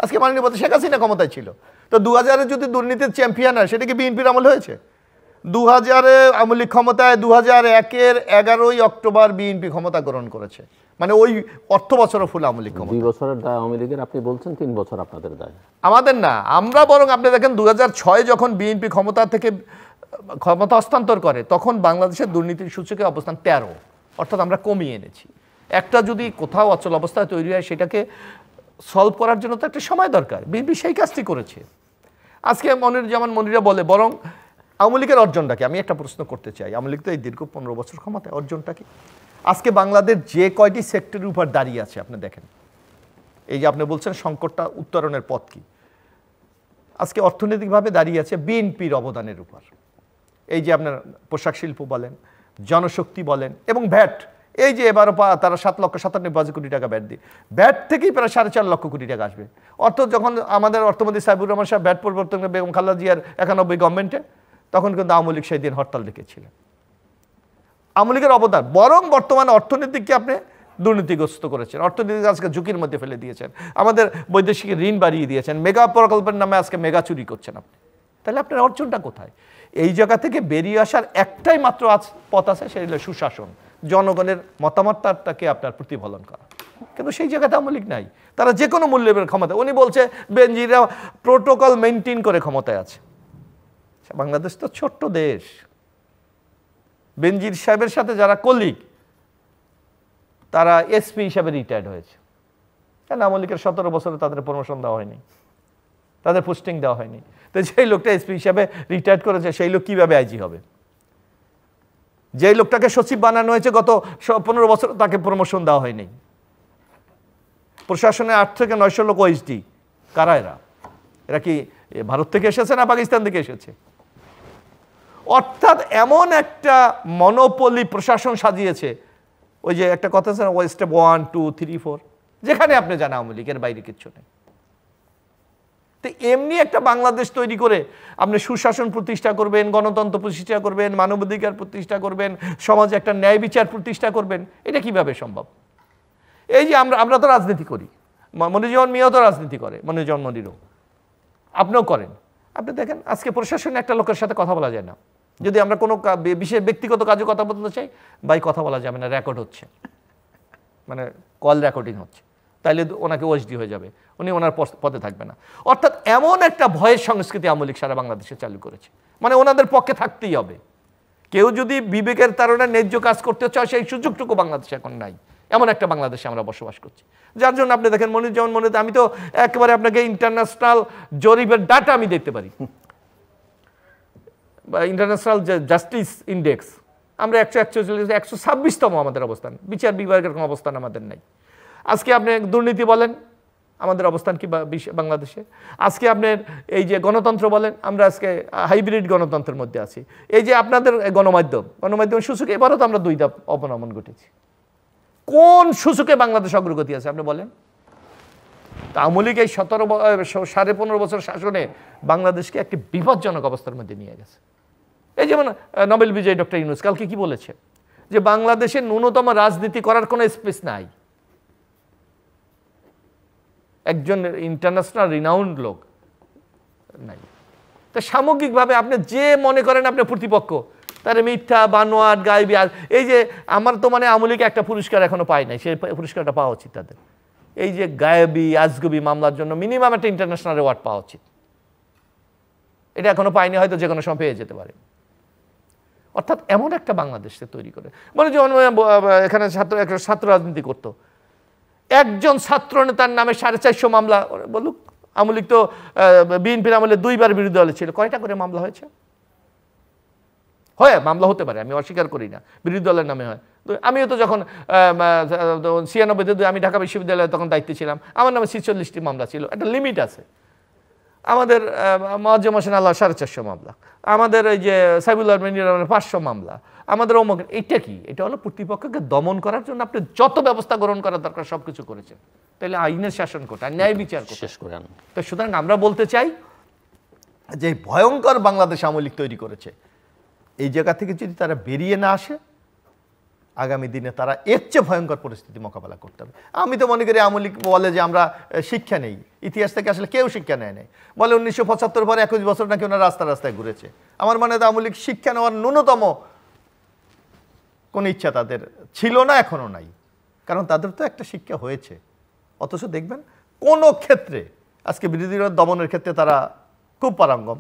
আজকে মাননীয় প্রধানমন্ত্রী শেখ হাসিনা ক্ষমতায় ছিল। তো 2000-এ যদি দুর্নীতির চ্যাম্পিয়ন হয় সেটা কি বিএনপির আমল হয়েছে? 2000-এ আওয়ামী লীগ ক্ষমতায়, 2001-এর 11ই অক্টোবর বিএনপি ক্ষমতা গ্রহণ করেছে, মানে ওই অর্থ বছরও ফুল আওয়ামী লীগ ক্ষমতা। 2 বছরের দায় আওয়ামী লীগের, আপনি বলছেন 3 বছর আপনাদের দায়। আমাদের না, আমরা বরং আপনি দেখেন 2006 যখন বিএনপি ক্ষমতা থেকে ক্ষমতা হস্তান্তর করে তখন বাংলাদেশের দুর্নীতির সূচকে অবস্থান 13, অর্থাৎ আমরা কমিয়ে এনেছি। একটা যদি কোথাও অচল অবস্থা তৈরি হয় সেটাকে সলভ করার জন্য তো একটা সময় দরকার। বিএনপি সেই কাজটি করেছে। আজকে মনিরা বলে বরং আওয়ামী লীগের অর্জনটা কি? আমি একটা প্রশ্ন করতে চাই, আওয়ামী লীগ তো এই দীর্ঘ 15 বছর ক্ষমতায়, অর্জনটা কি? আজকে বাংলাদেশ যে কয়টি সেক্টরের উপর দাঁড়িয়ে আছে আপনি দেখেন। এই যে আপনি বলছেন সংকটটা উত্তরণের পথ কি, আজকে অর্থনৈতিকভাবে দাঁড়িয়ে আছে বিএনপির অবদানের উপর। এই যে আপনার পোশাক শিল্প বলেন, জনশক্তি বলেন এবং ভ্যাট, এই যে এবারও তারা 7,97,92 কোটি টাকা ভ্যাট দিয়ে, ভ্যাট থেকেই প্রায় 4.5 লক্ষ কোটি টাকা আসবে। অর্থ যখন আমাদের অর্থমন্ত্রী সাইবুর রহমান সাহেব ভ্যাট পরিবর্তন করে বেগম খালেদা জিয়ার 91 গভর্নমেন্টে, তখন কিন্তু আওয়ামী লীগ সেই দিন হরতাল ডেকেছিলেন। আওয়ামী লীগের অবদান, বরং বর্তমানে অর্থনীতিকে আপনি দুর্নীতিগ্রস্ত করেছেন, অর্থনীতিকে আজকে ঝুঁকির মধ্যে ফেলে দিয়েছেন, আমাদের বৈদেশিক ঋণ বাড়িয়ে দিয়েছেন, মেগা প্রকল্পের নামে আজকে মেগা চুরি করছেন আপনি। তাহলে আপনার অর্জনটা কোথায়? এই জায়গা থেকে বেরিয়ে আসার একটাই মাত্র পথ আছে, সেটা হলো সুশাসন, জনগণের মতামতটাকে আপনার প্রতিফলন করা। কিন্তু সেই জায়গাতে আওয়ামী লীগ নাই, তারা যে কোনো মূল্যের ক্ষমতা। উনি বলছে বেনজিরা প্রোটোকল মেনটেন করে ক্ষমতায় আছে। বাংলাদেশ তো ছোট্ট দেশ, বেনজির সাহেবের সাথে যারা কলিগ তারা এসপি হিসাবে রিটায়ার্ড হয়েছে। কেন আওয়ামী লীগের 17 বছরে তাদের প্রমোশন দেওয়া হয়নি, তাদের পোস্টিং দেওয়া হয়নি। তো যেই লোকটা এসপি হিসাবে রিটায়ার্ড করেছে সেই লোক কিভাবে আইজি হবে? যেই লোকটাকে সচিব বানানো হয়েছে গত 15 বছর, তাকে প্রমোশন দেওয়া হয়নি। প্রশাসনে 8 থেকে 900 লোক ওএসডি, কারা এরা? এরা কি ভারত থেকে এসেছে না পাকিস্তান থেকে এসেছে? অর্থাৎ এমন একটা মনোপলি প্রশাসন সাজিয়েছে, ওই যে একটা কথা আছে না, স্টেপ 1, 2, 3, 4, যেখানে আপনি জানেন আওয়ামী লীগের বাইরে কিচ্ছু নেই। তো এমনি একটা বাংলাদেশ তৈরি করে আপনি সুশাসন প্রতিষ্ঠা করবেন, গণতন্ত্র প্রতিষ্ঠা করবেন, মানবাধিকার প্রতিষ্ঠা করবেন, সমাজে একটা ন্যায় বিচার প্রতিষ্ঠা করবেন, এটা কিভাবে সম্ভব? এই যে আমরা তো রাজনীতি করি, মনিরুজ্জামান মিয়াও তো রাজনীতি করে, মনিরুজ্জামান মনিরও, আপনিও করেন। আপনি দেখেন আজকে প্রশাসনে একটা লোকের সাথে কথা বলা যায় না। যদি আমরা কোনো বিশেষ ব্যক্তিগত কাজে কথা বলতে চাই, ভাই কথা বলা যাবে না, রেকর্ড হচ্ছে, মানে কল রেকর্ডিং হচ্ছে, তাইলে ওনাকে ওএসডি হয়ে যাবে, উনি ওনার পদে থাকবে না। অর্থাৎ এমন একটা ভয়ের সংস্কৃতি আওয়ামী লীগ সারা বাংলাদেশে চালু করেছে, মানে ওনাদের পক্ষে থাকতেই হবে। কেউ যদি বিবেকের তাড়নায় ন্যায্য কাজ করতে চায় সেই সুযোগটুকু বাংলাদেশে এখন নাই। এমন একটা বাংলাদেশে আমরা বসবাস করছি, যার জন্য আপনি দেখেন মনিরুজ্জামান মনির, আমি তো একেবারে আপনাকে ইন্টারন্যাশনাল জরিপের ডাটা আমি দেখতে পারি, বা ইন্টারন্যাশনাল জাস্টিস ইন্ডেক্স, আমরা 126তম আমাদের অবস্থান, বিচার বিভাগের কোনো অবস্থান আমাদের নাই। আজকে আপনি দুর্নীতি বলেন, আমাদের অবস্থান কি বাংলাদেশে? আজকে আপনার এই যে গণতন্ত্র বলেন, আমরা আজকে হাইব্রিড গণতন্ত্রের মধ্যে আছি। এই যে আপনাদের গণমাধ্যমের সূচকে এবারও তো আমরা 2 ধাপ অবনমন ঘটেছি। কোন সূচকে বাংলাদেশ অগ্রগতি আছে আপনি বলেন? আওয়ামী লীগ এই 15.5 বছর শাসনে বাংলাদেশকে একটি বিপজ্জনক অবস্থার মধ্যে নিয়ে গেছে। এই যেমন নোবেল বিজয়ী ডক্টর ইউনূস কালকে কি বলেছে, যে বাংলাদেশে ন্যূনতম রাজনীতি করার কোনো স্পেস নাই। একজন ইন্টারন্যাশনাল রিনাউন্ড লোক নাই। তা সামগ্রিকভাবে আপনি যে মনে করেন আপনি প্রতিপক্ষ, তার মিথ্যা বানোয়াট গাইবি। আর এই যে আমার তো মানে আওয়ামী লীগ একটা পুরস্কার এখনো পায় নাই, সেই পুরস্কারটা পাওয়া উচিত তাদের। এই যে গায়েবি আজগবি মামলার জন্য মিনিমাম একটা ইন্টারন্যাশনাল অ্যাওয়ার্ড পাওয়া উচিত, এটা এখনো পায়নি, হয়তো যে কোনো সময় পেয়ে যেতে পারে। অর্থাৎ এমন একটা বাংলাদেশকে তৈরি করে, মানে যেমন এখানে ছাত্র রাজনীতি করতো, একজন ছাত্র নেতার নামে 450 মামলা। বলুক, আওয়ামী লীগ তো বিএনপির আমলে 2বার বিরোধী দলে ছিল, কয়টা করে মামলা হয়েছে? হয় মামলা হতে পারে, আমি অস্বীকার করি না, বিরোধী দলের নামে হয়। আমিও তো যখন 96-তে আমি ঢাকা বিশ্ববিদ্যালয়ে তখন দায়িত্বে ছিলাম, আমার নামে 46টি মামলা ছিল, একটা লিমিট আছে। আমাদের মোয়াজ্জেম হোসেন আল্লাহ 450 মামলা, আমাদের এই যে সাইবুল্লাহ মিনির 500 মামলা, আমাদের অমুক। এটা কি? এটা হলো প্রতিপক্ষকে দমন করার জন্য আপনি যত ব্যবস্থা গ্রহণ করার দরকার সব কিছু করেছেন। তাহলে আইনের শাসন কোথায়, ন্যায় বিচার শেষ করে আন। তো সুতরাং আমরা বলতে চাই যে ভয়ঙ্কর বাংলাদেশ আওয়ামী লীগ তৈরি করেছে, এই জায়গা থেকে যদি তারা বেরিয়ে না আসে, আগামী দিনে তারা এর চেয়ে ভয়ঙ্কর পরিস্থিতি মোকাবেলা করতে হবে। আমি তো মনে করি আওয়ামী লীগ বলে যে আমরা শিক্ষা নেই, ইতিহাস থেকে আসলে কেউ শিক্ষা নেয় নাই। বলে 1975 পরে 21 বছর নাকি ওনারা রাস্তায় ঘুরেছে। আমার মনে হয় আওয়ামী লীগ শিক্ষা নেওয়ার ন্যূনতম কোনো ইচ্ছা তাদের ছিল না, এখনো নাই, কারণ তাদের তো একটা শিক্ষা হয়েছে। অথচ দেখবেন কোনো ক্ষেত্রে আজকে বিরোধীরা দমনের ক্ষেত্রে তারা খুব পারঙ্গম,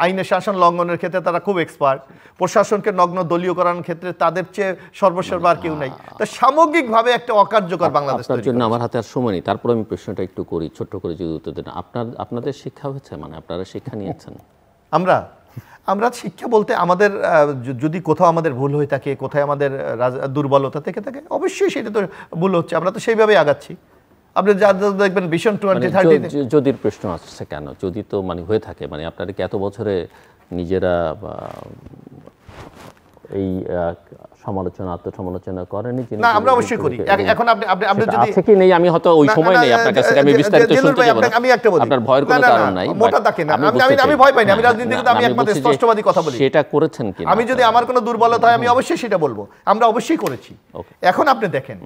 আইনের শাসন লঙ্ঘনের ক্ষেত্রে তারা খুব এক্সপার্ট, প্রশাসনকে নগ্ন দলীয় করার ক্ষেত্রে তাদের চেয়ে সর্বসর্বা আর কেউ নাই। তো সামগ্রিকভাবে একটা অকার্যকর বাংলাদেশ আপনার জন্য আমার হাতে আর সময় নেই, তারপর আমি প্রশ্নটা একটু করি, ছোট্ট করে যদি উত্তর দেন। আপনাদের শিক্ষা হয়েছে, মানে আপনারা শিক্ষা নিয়েছেন? আমরা শিক্ষা বলতে আমাদের যদি কোথাও আমাদের ভুল হয়ে থাকে, কোথায় আমাদের দুর্বলতা থেকে থাকে, অবশ্যই সেটা তো ভুল হচ্ছে, আমরা তো সেইভাবেই আগাচ্ছি। আপনি যা দেখবেন ভিশন 2030 যদির প্রশ্ন আসছে কেন, যদি তো মানে হয়ে থাকে, মানে আপনারা কি এত বছরে নিজেরা এই সমালোচনা আত্মসমালোচনা করেনি? না, আমরা অবশ্যই করি। এখন আপনি যদি আছে কি নেই, আমি হয়তো ওই সময় নেই আপনার কাছে, আমি বিস্তারিত শুনতে যাব না। আমি একটা বলি, আপনার ভয়ের কোনো কারণ নাই, মোটা দেখেন না, আমি ভয় পাই না, আমি রাজনীতিতে আমি একমাত্র স্পষ্টবাদী কথা বলি। সেটা করেছেন কি? আমি যদি আমার কোনো দুর্বলতা হয় আমি অবশ্যই সেটা বলবো, আমরা অবশ্যই করেছি। এখন আপনি দেখেন,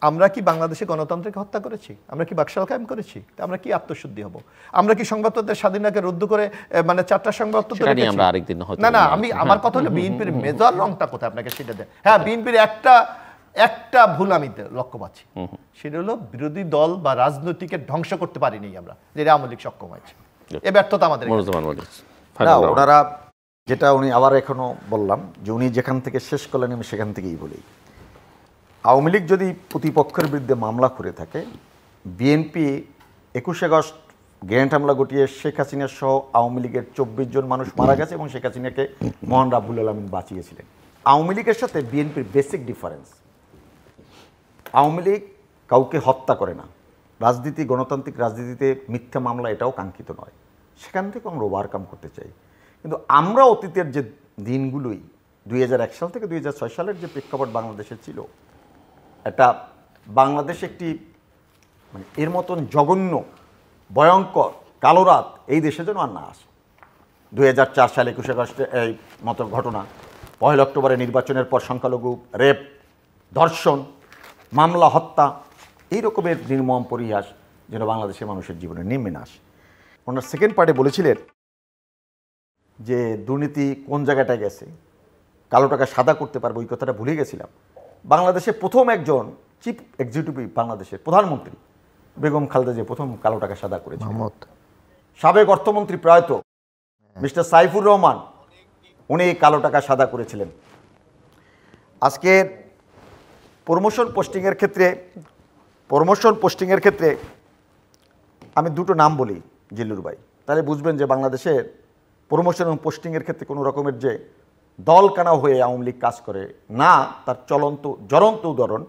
আমরা কি বাংলাদেশে গণতন্ত্রকে হত্যা করেছি? আমরা কি বাকশাল কায়েম করেছি? আমরা কি আত্মশুদ্ধি হব? আমরা কি সংবাদপত্রের স্বাধীনতাকে রদ্দ করে মানে 4টা সংবাদপত্র রেখেছি? আমরা আরেকদিন হয়তো না আমি আমার কথা হলো বিএনপির মেজর রংটা কোথায় আপনাকে সেটা দেন। হ্যাঁ, বিএনপির একটা ভুল আমি লক্ষ্য পাচ্ছি, সেটা হলো বিরোধী দল বা রাজনৈতিকের ধ্বংস করতে পারিনি আমরা, যেটা আওয়ামী লীগ সক্ষম হয়েছে। এ ব্যর্থতা আমাদের। ওনারা যেটা উনি আবার এখনো বললাম যে উনি যেখান থেকে শেষ করলেন আমি সেখান থেকেই বলি, আওয়ামী লীগ যদি প্রতিপক্ষের বিরুদ্ধে মামলা করে থাকে, বিএনপি 21 আগস্ট গ্রেনেড হামলা ঘটিয়ে শেখ হাসিনা সহ আওয়ামী লীগের 24 জন মানুষ মারা গেছে এবং শেখ হাসিনাকে মোহান রাব্বুল আলামিন বাঁচিয়েছিলেন। আওয়ামী লীগের সাথে বিএনপির বেসিক ডিফারেন্স, আওয়ামী লীগ কাউকে হত্যা করে না, রাজনীতি গণতান্ত্রিক রাজনীতিতে মিথ্যা মামলা এটাও কাঙ্ক্ষিত নয়, সেখান থেকে আমরা ওভারকাম করতে চাই। কিন্তু আমরা অতীতের যে দিনগুলোই 2001 সাল থেকে 2006 সালের যে প্রেক্ষাপট বাংলাদেশে ছিল, এটা বাংলাদেশ একটি মানে এর মতন জঘন্য ভয়ঙ্কর কালো রাত এই দেশে যেন আর না আসে। 2004 সালে 21 আগস্টে এই মতো ঘটনা, 1 অক্টোবরে নির্বাচনের পর সংখ্যালঘু রেপ, ধর্ষণ, মামলা, হত্যা, এই রকমের নির্মম পরিহাস যেন বাংলাদেশের মানুষের জীবনে নেমে না আসে। ওনার সেকেন্ড পার্টে বলেছিলেন যে দুর্নীতি কোন জায়গাটায় গেছে, কালো টাকা সাদা করতে পারবো, ওই কথাটা ভুলে গেছিলাম। বাংলাদেশের প্রথম একজন চিফ এক্সিকিউটিভ বাংলাদেশের প্রধানমন্ত্রী বেগম খালেদা যে প্রথম কালো টাকা সাদা করেছে, সাবেক অর্থমন্ত্রী প্রয়াত মিস্টার সাইফুর রহমান, উনি কালো টাকা সাদা করেছিলেন। আজকের প্রমোশন পোস্টিংয়ের ক্ষেত্রে আমি দুটো নাম বলি জিল্লুর ভাই, তাহলে বুঝবেন যে বাংলাদেশের প্রমোশন এবং পোস্টিংয়ের ক্ষেত্রে কোনো রকমের যে দলকানা হয়ে আওয়ামী লীগ কাজ করে না, তার জ্বলন্ত উদাহরণ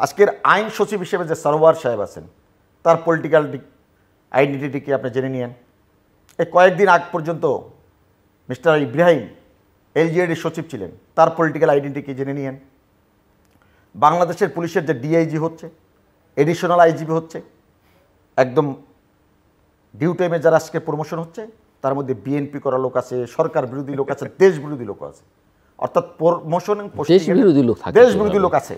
আজকের আইন সচিব হিসেবে যে সরওয়ার সাহেব আছেন, তার পলিটিক্যাল আইডেন্টিটিকে আপনি জেনে নিয়েন। এই কয়েকদিন আগ পর্যন্ত মিস্টার ইব্রাহিম এলজিএডির সচিব ছিলেন, তার পলিটিক্যাল আইডেন্টিটি জেনে নিয়েন। বাংলাদেশের পুলিশের যে ডিআইজি হচ্ছে, এডিশনাল আইজিপি হচ্ছে, একদম ডিউ টাইমে যারা আজকে প্রমোশন হচ্ছে তার মধ্যে বিএনপি করা লোক আছে, সরকার বিরোধী লোক আছে, দেশ বিরোধী লোক আছে। অর্থাৎ প্রমোশন দেশ বিরোধী লোক আছে।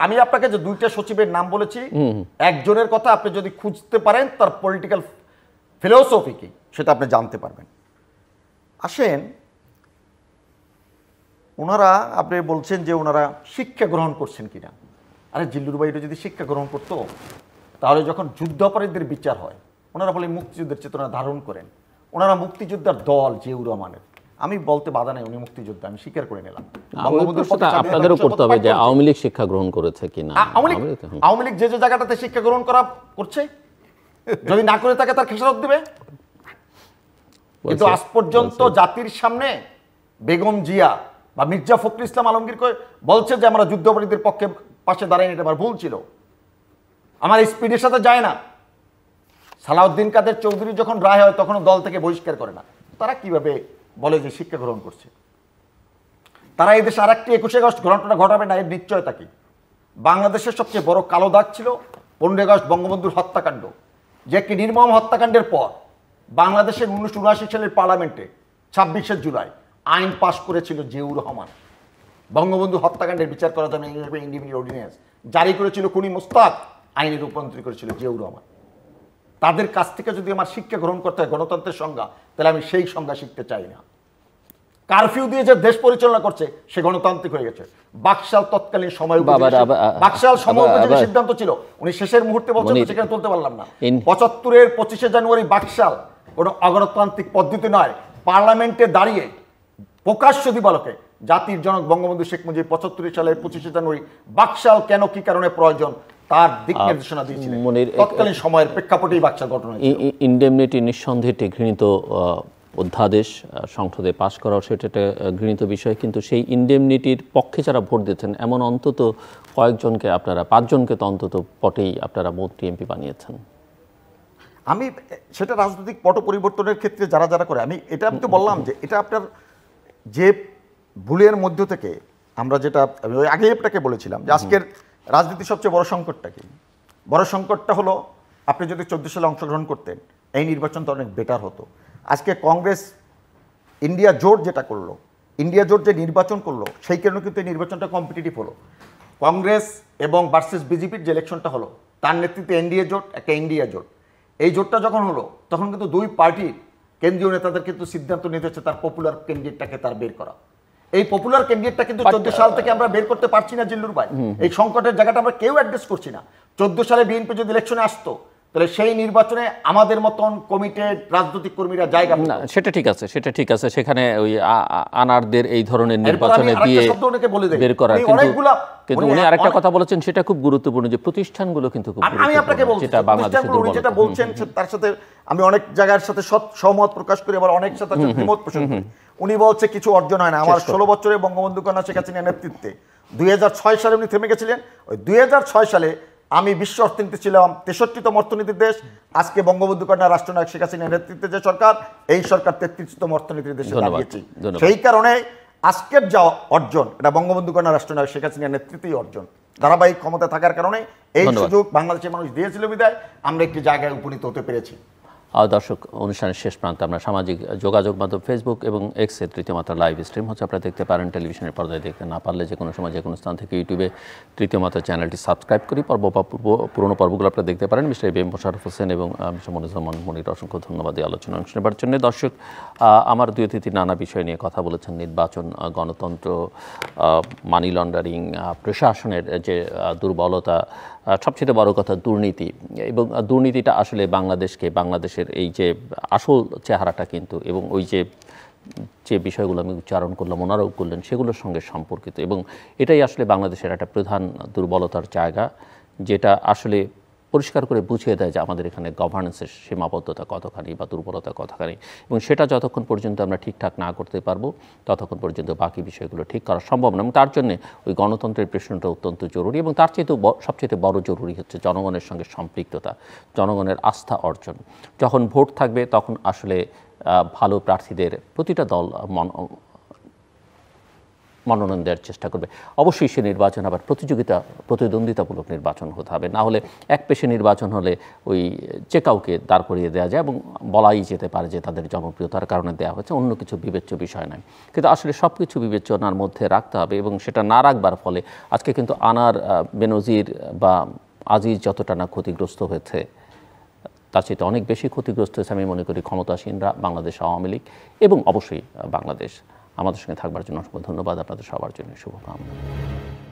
আমি আপনাকে যে দুইটা সচিবের নাম বলেছি, একজনের কথা আপনি যদি খুঁজতে পারেন তার পলিটিক্যাল ফিলোসফি কি সেটা আপনি জানতে পারবেন। আসেন, ওনারা আপনি বলছেন যে ওনারা শিক্ষা গ্রহণ করছেন কিনা। আরে জিল্লুর ভাই যদি শিক্ষা গ্রহণ করতো তাহলে যখন যুদ্ধাপরাধীদের বিচার হয় ওনারা বলে মুক্তিযুদ্ধের চেতনা ধারণ করেন। ওনারা মুক্তিযোদ্ধার দল জিয়াউর রহমানের, আমি বলতে বাধা নাই উনি মুক্তিযোদ্ধা, আমি স্বীকার করে নিলাম। আপনাদেরও করতে হবে যে আওয়ামী লীগ শিক্ষা গ্রহণ করেছে কিনা। আওয়ামী লীগ যে যে জায়গাটাতে শিক্ষা গ্রহণ করছে, যদি না করে থাকে তার খেসারত দিবে। কিন্তু আজ পর্যন্ত জাতির সামনে বেগম জিয়া বা মির্জা ফখরুল ইসলাম আলমগীর বলছে যে আমরা যুদ্ধাপরাধীদের পাশে দাঁড়াই, এটা আমার ভুল ছিল, আমার স্পিডের সাথে যায় না। সালাউদ্দিন কাদের চৌধুরী যখন রায় হয় তখন দল থেকে বহিষ্কার করে না। তারা কিভাবে বলে যে শিক্ষা গ্রহণ করছে? তারা এই দেশে আরেকটি 21 আগস্ট ঘটনা ঘটাবে না, এর নিশ্চয়তা কি? বাংলাদেশের সবচেয়ে বড় কালো দাগ ছিল 15 আগস্ট বঙ্গবন্ধুর হত্যাকাণ্ড, যে একটি নির্মম হত্যাকাণ্ডের পর বাংলাদেশের 1979 সালের পার্লামেন্টে 26শে জুলাই আইন পাশ করেছিল জিয়াউর রহমান। বঙ্গবন্ধু হত্যাকাণ্ডের বিচার করার জন্য ইন্ডিভিজুয়াল অর্ডিন্যান্স জারি করেছিল খুনি মোস্তাক, আইনে রূপান্তরিত করেছিল জিয়াউর রহমান। তাদের কাছ থেকে যদি আমার শিক্ষা গ্রহণ করতে হয় গণতন্ত্রের সংজ্ঞা, তাহলে আমি সেই সংজ্ঞা শিখতে চাই না। কারফিউ দিয়ে যে দেশ পরিচালনা করছে সে গণতান্ত্রিক হয়ে গেছে। বাকশাল তৎকালীন সময় সিদ্ধান্ত ছিল, উনি শেষের মুহূর্তে বলছেন সেখানে তুলতে পারলাম না। 75-এর 25শে জানুয়ারি বাকশাল কোনো অগণতান্ত্রিক পদ্ধতি নয়, পার্লামেন্টে দাঁড়িয়ে প্রকাশ্য দিবালোকে জাতির জনক বঙ্গবন্ধু শেখ মুজিব 75 সালের 25শে জানুয়ারি বাকশাল কেন কি কারণে প্রয়োজন তার দিক নির্দেশনা দিয়েছিলেন। তৎকালীন সময়ের প্রেক্ষাপটেই বাকশাল ঘটনা। ইনডেমনিটি নিঃসন্দেহে একটি ঘৃণিত অধ্যাদেশ, সংসদে পাশ করা সেটা একটা ঘৃণিত বিষয়, কিন্তু সেই ইনডেমনিটির পক্ষে যারা ভোট দিচ্ছেন এমন অন্তত কয়েকজনকে আপনারা, 5 জনকে তো অন্তত পটেই আপনারা মন্ত্রী এমপি বানিয়েছেন। আমি সেটা রাজনৈতিক পট পরিবর্তনের ক্ষেত্রে যারা যারা করে, আমি তো বললাম যে এটা আপনার যে ভুলের মধ্য থেকে আমরা যেটা আগে আপনাকে বলেছিলাম যে আজকের রাজনীতির সবচেয়ে বড় সংকটটা কি? বড় সংকটটা হলো আপনি যদি 14 সালে অংশগ্রহণ করতেন এই নির্বাচনটা অনেক বেটার হতো। আজকে কংগ্রেস ইন্ডিয়া জোট যেটা করলো, ইন্ডিয়া জোট যে নির্বাচন করলো সেই কারণে কিন্তু এই নির্বাচনটা কম্পিটিটিভ হলো। কংগ্রেস এবং ভার্সেস বিজেপির যে ইলেকশনটা হলো তার নেতৃত্বে এনডিএ জোট, একটা ইন্ডিয়া জোট, এই জোটটা যখন হলো তখন কিন্তু দুই পার্টির কেন্দ্রীয় নেতাদের কিন্তু সিদ্ধান্ত নিতে হচ্ছে তার পপুলার ক্যান্ডিডেটটাকে তার বের করা। এই পপুলার ক্যান্ডিডেটটা কিন্তু 14 সাল থেকে আমরা বের করতে পারছি না জিল্লুর ভাই। এই সংকটের জায়গাটা আমরা কেউ অ্যাড্রেস করছি না। 14 সালে বিএনপি যদি ইলেকশনে আসতো তাহলে সেই নির্বাচনে আমাদের মতন কমিটেড রাজনৈতিক কর্মীরা জায়গা না। সেটা ঠিক আছে, সেখানে ওই আনারদের এই ধরনের নির্বাচনে দিয়ে বের করা। কিন্তু উনি আরেকটা কথা বলেছেন সেটা খুব গুরুত্বপূর্ণ, যে প্রতিষ্ঠানগুলো কিন্তু খুব গুরুত্বপূর্ণ। আমি আপনাকে বলছি যেটা বলছেন তার সাথে আমি অনেক জায়গার সাথে সহমত প্রকাশ করি, আবার অনেক সাথে দ্বিমত পোষণ করি। উনি বলছে কিছু অর্জন হয় না। আমার 16 বছরে বঙ্গবন্ধু কন্যা শেখ হাসিনার নেতৃত্বে 2006 সালে উনি থেমে গেছিলেন। ওই 2006 সালে আমি বিশ্ব অর্থনীতি ছিলাম 63তম অর্থনীতির দেশ। আজকে বঙ্গবন্ধু কন্যা রাষ্ট্রনায়ক শেখ হাসিনার নেতৃত্বে যে সরকার, এই সরকার 33তম অর্থনীতির দেশে দাঁড়িয়েছে। সেই কারণে আজকের যা অর্জন এটা বঙ্গবন্ধু কন্যা রাষ্ট্রনায়ক শেখ হাসিনার নেতৃত্বেই অর্জন। ধারাবাহিক ক্ষমতা থাকার কারণে এই সুযোগ বাংলাদেশের মানুষ দিয়েছিল বিধায় আমরা একটি জায়গায় উপনীত হতে পেরেছি। দর্শক, অনুষ্ঠানের শেষ প্রান্তে আমরা সামাজিক যোগাযোগ মাধ্যম ফেসবুক এবং এক্সে তৃতীয় মাত্রা লাইভ স্ট্রিম হচ্ছে, আপনারা দেখতে পারেন। টেলিভিশনের পর্দায় দেখতে না পারলে যে কোনো সময় যে কোনো স্থান থেকে ইউটিউবে তৃতীয় মাত্রা চ্যানেলটি সাবস্ক্রাইব করি পুরোনো পর্বগুলো আপনারা দেখতে পারেন। মিস্টার এবিএম মোশাররফ হোসেন এবং মিস্টার মনিরুজ্জামান মনির অসংখ্য ধন্যবাদ এই আলোচনা অংশ নেবার জন্য। দর্শক, আমার দুই অতিথি নানা বিষয় নিয়ে কথা বলেছেন, নির্বাচন, গণতন্ত্র, মানি লন্ডারিং, প্রশাসনের যে দুর্বলতা, সবচেয়ে বড় কথা দুর্নীতি, এবং দুর্নীতিটা আসলে বাংলাদেশের এই যে আসল চেহারাটা কিন্তু, এবং ওই যে যে বিষয়গুলো আমি উচ্চারণ করলাম ওনারাও করলেন সেগুলোর সঙ্গে সম্পর্কিত, এবং এটাই আসলে বাংলাদেশের একটা প্রধান দুর্বলতার জায়গা, যেটা আসলে পরিষ্কার করে বুঝিয়ে দেয় যে আমাদের এখানে গভর্নেন্সের সীমাবদ্ধতা কতখানি বা দুর্বলতা কতখানি, এবং সেটা যতক্ষণ পর্যন্ত আমরা ঠিকঠাক না করতে পারবো ততক্ষণ পর্যন্ত বাকি বিষয়গুলো ঠিক করা সম্ভব না। এবং তার জন্য ওই গণতন্ত্রের প্রশ্নটা অত্যন্ত জরুরি, এবং তার চেয়ে সবচেয়ে বড় জরুরি হচ্ছে জনগণের সঙ্গে সম্পৃক্ততা, জনগণের আস্থা অর্জন। যখন ভোট থাকবে তখন আসলে ভালো প্রার্থীদের প্রতিটা দল মনোনয়ন দেওয়ার চেষ্টা করবে। অবশ্যই সে নির্বাচন আবার প্রতিদ্বন্দ্বিতামূলক নির্বাচন হতে হবে, না হলে এক পেশে নির্বাচন হলে ওই যে কাউকে দাঁড় করিয়ে দেওয়া যায় এবং বলাই যেতে পারে যে তাদের জনপ্রিয়তার কারণে দেওয়া হয়েছে, অন্য কিছু বিবেচ্য বিষয় নয়। কিন্তু আসলে সব কিছু বিবেচনার মধ্যে রাখতে হবে, এবং সেটা না রাখবার ফলে আজকে কিন্তু আনার বেনজির বা আজিজ যতটা না ক্ষতিগ্রস্ত হয়েছে, তার চেয়ে অনেক বেশি ক্ষতিগ্রস্ত হয়েছে আমি মনে করি ক্ষমতাসীনরা, বাংলাদেশ আওয়ামী লীগ এবং অবশ্যই বাংলাদেশ। আমাদের সঙ্গে থাকবার জন্য অসংখ্য ধন্যবাদ, আপনাদের সবার জন্য শুভকামনা।